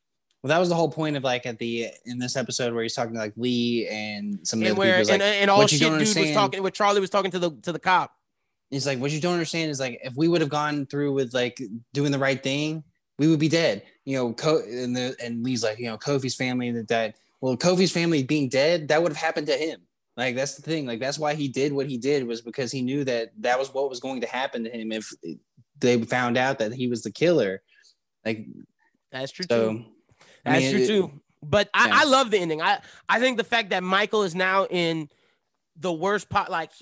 Well, that was the whole point of like in this episode where he's talking to like Lee and some of the other people. And all shit dude was talking. Where Charlie was talking to the cop. He's like, what you don't understand is like if we would have gone through with like doing the right thing, we would be dead. You know, and Lee's like, you know, Kofi's family that died. Well, Kofi's family being dead, that would have happened to him. Like that's the thing. Like that's why he did what he did, was because he knew that was what was going to happen to him if they found out that he was the killer. Like that's true too. That's true too. But I love the ending. I think the fact that Michael is now in the worst part, like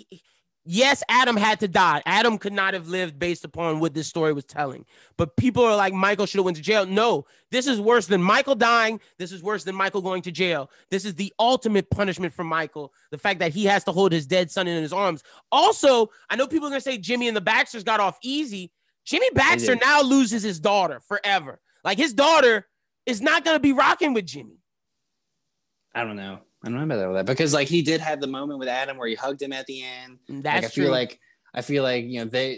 yes, Adam had to die. Adam could not have lived based upon what this story was telling. But people are like, Michael should have went to jail. No, this is worse than Michael dying. This is worse than Michael going to jail. This is the ultimate punishment for Michael. The fact that he has to hold his dead son in his arms. Also, I know people are going to say Jimmy and the Baxters got off easy. Jimmy Baxter now loses his daughter forever. Like his daughter is not going to be rocking with Jimmy. I don't know about that because like he did have the moment with Adam where he hugged him at the end. That's like, true. I feel like you know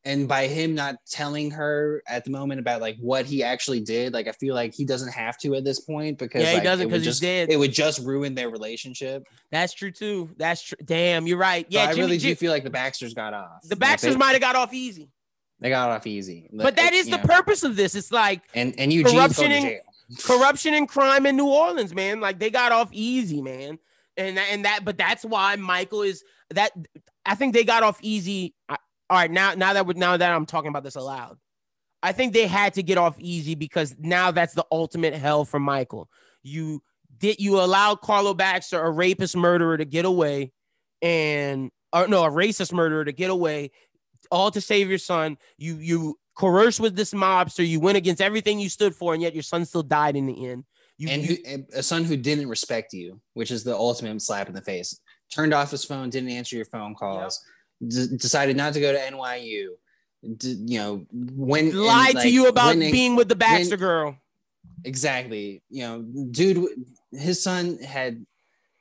and by him not telling her at the moment about like what he actually did, like I feel like he doesn't have to at this point because he doesn't because he's dead. It would just ruin their relationship. That's true too. That's true. Damn, you're right. Yeah, so I really do feel like the Baxters got off. The Baxters might have got off easy. They got off easy. But that is the purpose of this. It's like and Eugene corruption and crime in New Orleans, man. Like they got off easy, man. But that's why Michael is that. I think they got off easy. All right, now that I'm talking about this aloud, I think they had to get off easy because now that's the ultimate hell for Michael. You allowed Carlo Baxter, a rapist murderer, to get away, a racist murderer to get away. All to save your son. You coerced with this mobster. You went against everything you stood for, and yet your son still died in the end. A son who didn't respect you, which is the ultimate slap in the face. Turned off his phone, didn't answer your phone calls, decided not to go to NYU. Lied to you about being with the Baxter girl. Exactly. You know, dude, his son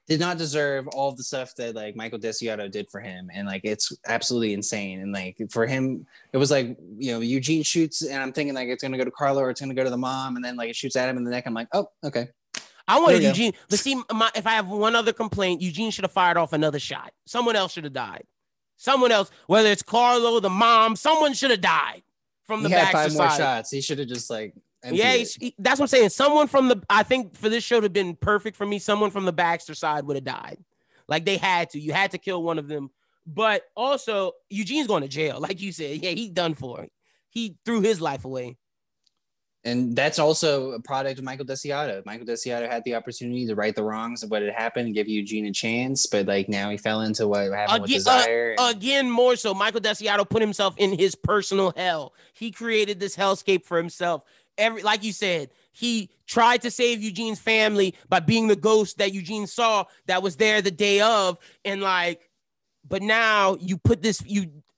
did not deserve all of the stuff that like Michael Desiato did for him. And like, it's absolutely insane. And like for him, it was like, you know, Eugene shoots and I'm thinking like it's going to go to Carlo or it's going to go to the mom. And then like it shoots at him in the neck. I'm like, oh, okay. I wanted Eugene. Let's see. If I have one other complaint, Eugene should have fired off another shot. Someone else should have died. Someone else, whether it's Carlo, the mom, someone should have died from the Baxter side. He had 5 more shots. He should have just like, that's what I'm saying. I think for this show to have been perfect for me, someone from the Baxter side would have died. Like they had to. You had to kill one of them. But also, Eugene's going to jail. Like you said, yeah, he's done for. He threw his life away. And that's also a product of Michael Desiato. Michael Desiato had the opportunity to right the wrongs of what had happened and give Eugene a chance, but like now he fell into what happened with Desire. Again, more so, Michael Desiato put himself in his personal hell. He created this hellscape for himself. Like you said, he tried to save Eugene's family by being the ghost that Eugene saw that was there the day of. And like, but now you put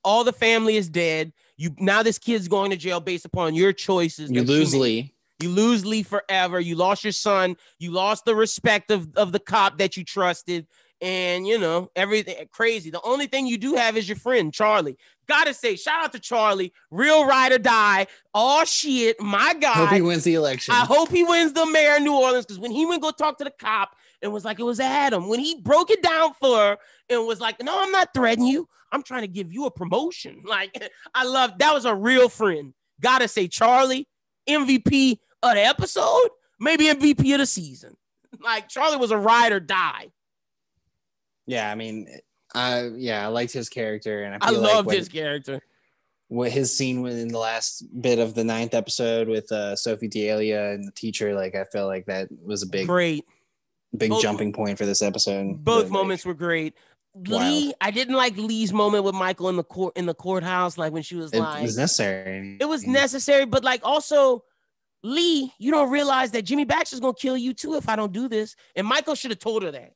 all the family is dead. Now this kid's going to jail based upon your choices. You lose Lee. You lose Lee forever. You lost your son. You lost the respect of the cop that you trusted. and you know, everything crazy. The only thing you do have is your friend Charlie. Gotta say, shout out to Charlie, real ride or die. Oh shit, my God. Hope he wins the election. I hope he wins the mayor of New Orleans, because when he went go talk to the cop and was like, it was Adam, when he broke it down for her and was like, no, I'm not threatening you, I'm trying to give you a promotion. Like, I love that. Was a real friend. Gotta say, Charlie, MVP of the episode, maybe MVP of the season. Like, Charlie was a ride or die. Yeah, I mean, I liked his character, and I loved his character. What his scene was in the last bit of the 9th episode with Sophie D'Elia and the teacher, like, I felt like that was a big jumping point for this episode. Both moments were great. Wild. Lee, I didn't like Lee's moment with Michael in the courthouse, like when she was like, it was necessary. It was necessary, but like also, Lee, you don't realize that Jimmy Baxter's gonna kill you too if I don't do this. And Michael should have told her that.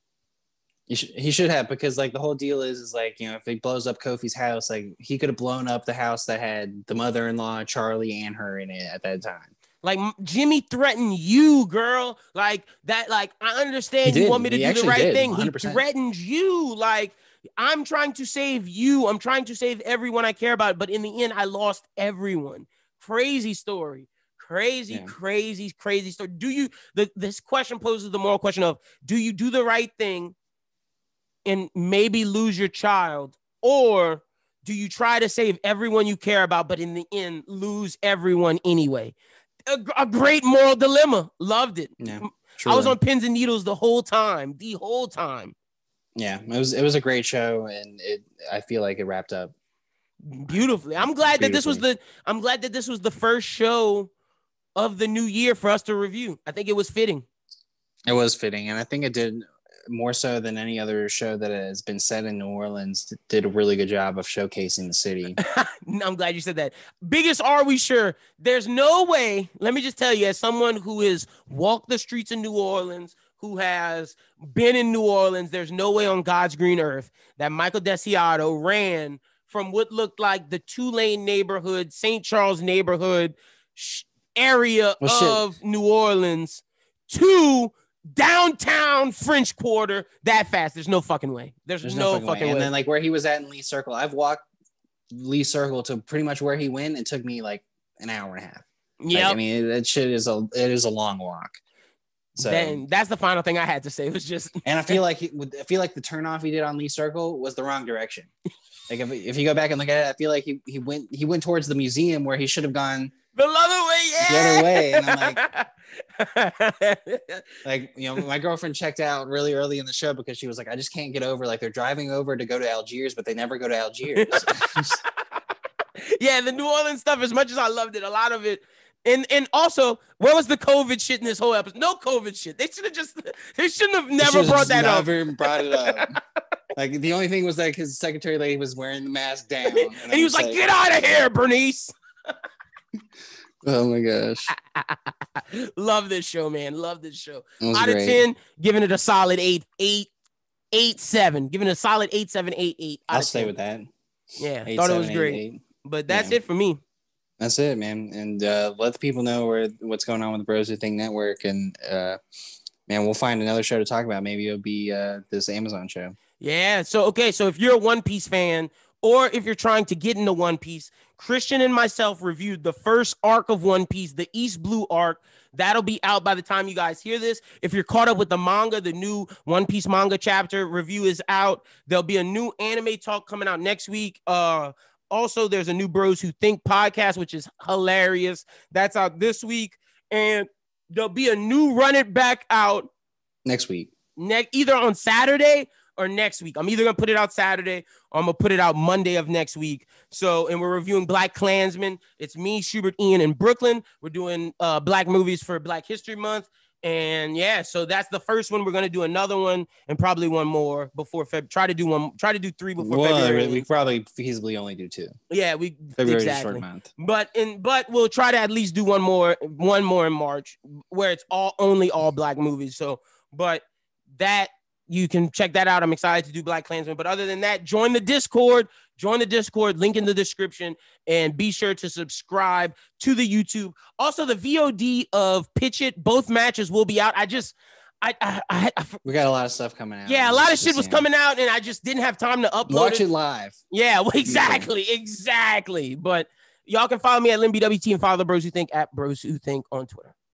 He should have, because like the whole deal is like, you know, if he blows up Kofi's house, like he could have blown up the house that had the mother-in-law, Charlie, and her in it at that time. Like, Jimmy threatened you, girl. Like that. Like, I understand you want me to do the right thing. 100%. He threatened you. Like, I'm trying to save you. I'm trying to save everyone I care about. But in the end, I lost everyone. Crazy story. Crazy story. This question poses the moral question of, do you do the right thing and maybe lose your child, or do you try to save everyone you care about, but in the end lose everyone anyway? A great moral dilemma. Loved it. Yeah, I was on pins and needles the whole time. Yeah, it was a great show, and I feel like it wrapped up beautifully. I'm glad that this was the first show of the new year for us to review. I think it was fitting. It was fitting, and I think it did more so than any other show that has been set in New Orleans. Did a really good job of showcasing the city. I'm glad you said that. Biggest Are We Sure? There's no way, let me just tell you, as someone who has walked the streets of New Orleans, who has been in New Orleans, there's no way on God's green earth that Michael Desiato ran from what looked like the Tulane neighborhood, St. Charles neighborhood area of New Orleans to downtown French Quarter that fast. There's no fucking way. There's no fucking way. And then like where he was at in Lee Circle, I've walked Lee Circle to pretty much where he went. It took me like an hour and a half. Yeah, like, I mean, that shit is a long walk. So then that's the final thing I had to say. It was just, and I feel like the turnoff he did on Lee Circle was the wrong direction. Like if you go back and look at it, I feel like he went towards the museum where he should have gone the other way. Yeah, the other way. And I'm like, you know, my girlfriend checked out really early in the show because she was like, I just can't get over, like, they're driving over to go to Algiers, but they never go to Algiers. Yeah, the New Orleans stuff, as much as I loved it, a lot of it. And also, where was the COVID shit in this whole episode? No COVID shit. They shouldn't have never brought that up. Never brought it up. Like, the only thing was like his secretary lady was wearing the mask down. And he was like, get out of here, Bernice. Oh my gosh. Love this show, man. Love this show. Out of 10, giving it a solid 8.7. Giving it a solid 8.788. I'll stay with that. Yeah, 8, thought 7, it was great. 8. But that's it for me. That's it, man. And let the people know what's going on with the Bros Who Think Network. And man, we'll find another show to talk about. Maybe it'll be this Amazon show. Yeah. So if you're a One Piece fan, or if you're trying to get into One Piece, Christian and myself reviewed the first arc of One Piece, the East Blue arc. That'll be out by the time you guys hear this. If you're caught up with the manga, the new One Piece manga chapter review is out. There'll be a new anime talk coming out next week. Also, there's a new Bros Who Think podcast, which is hilarious. That's out this week. And there'll be a new Run It Back out next week. Either on Saturday or next week. I'm either going to put it out Saturday or I'm going to put it out Monday of next week. So, and we're reviewing Black Klansman. It's me, Schubert, Ian, and Brooklyn. We're doing Black movies for Black History Month. And yeah, so that's the first one. We're going to do another one and probably one more before February. Try to do 3 before February. We probably feasibly only do 2. Yeah, February is a short month. But we'll try to at least do one more in March where it's only all Black movies. So, but that, you can check that out. I'm excited to do Black Klansman. But other than that, join the Discord. Link in the description. And be sure to subscribe to the YouTube. Also, the VOD of Pitch It, both matches will be out. We got a lot of stuff coming out. Yeah, a lot of shit was coming out, and I just didn't have time to upload Watch it live. Yeah, well, exactly. But y'all can follow me at LinBWT and follow the Bros Who Think at Bros Who Think on Twitter.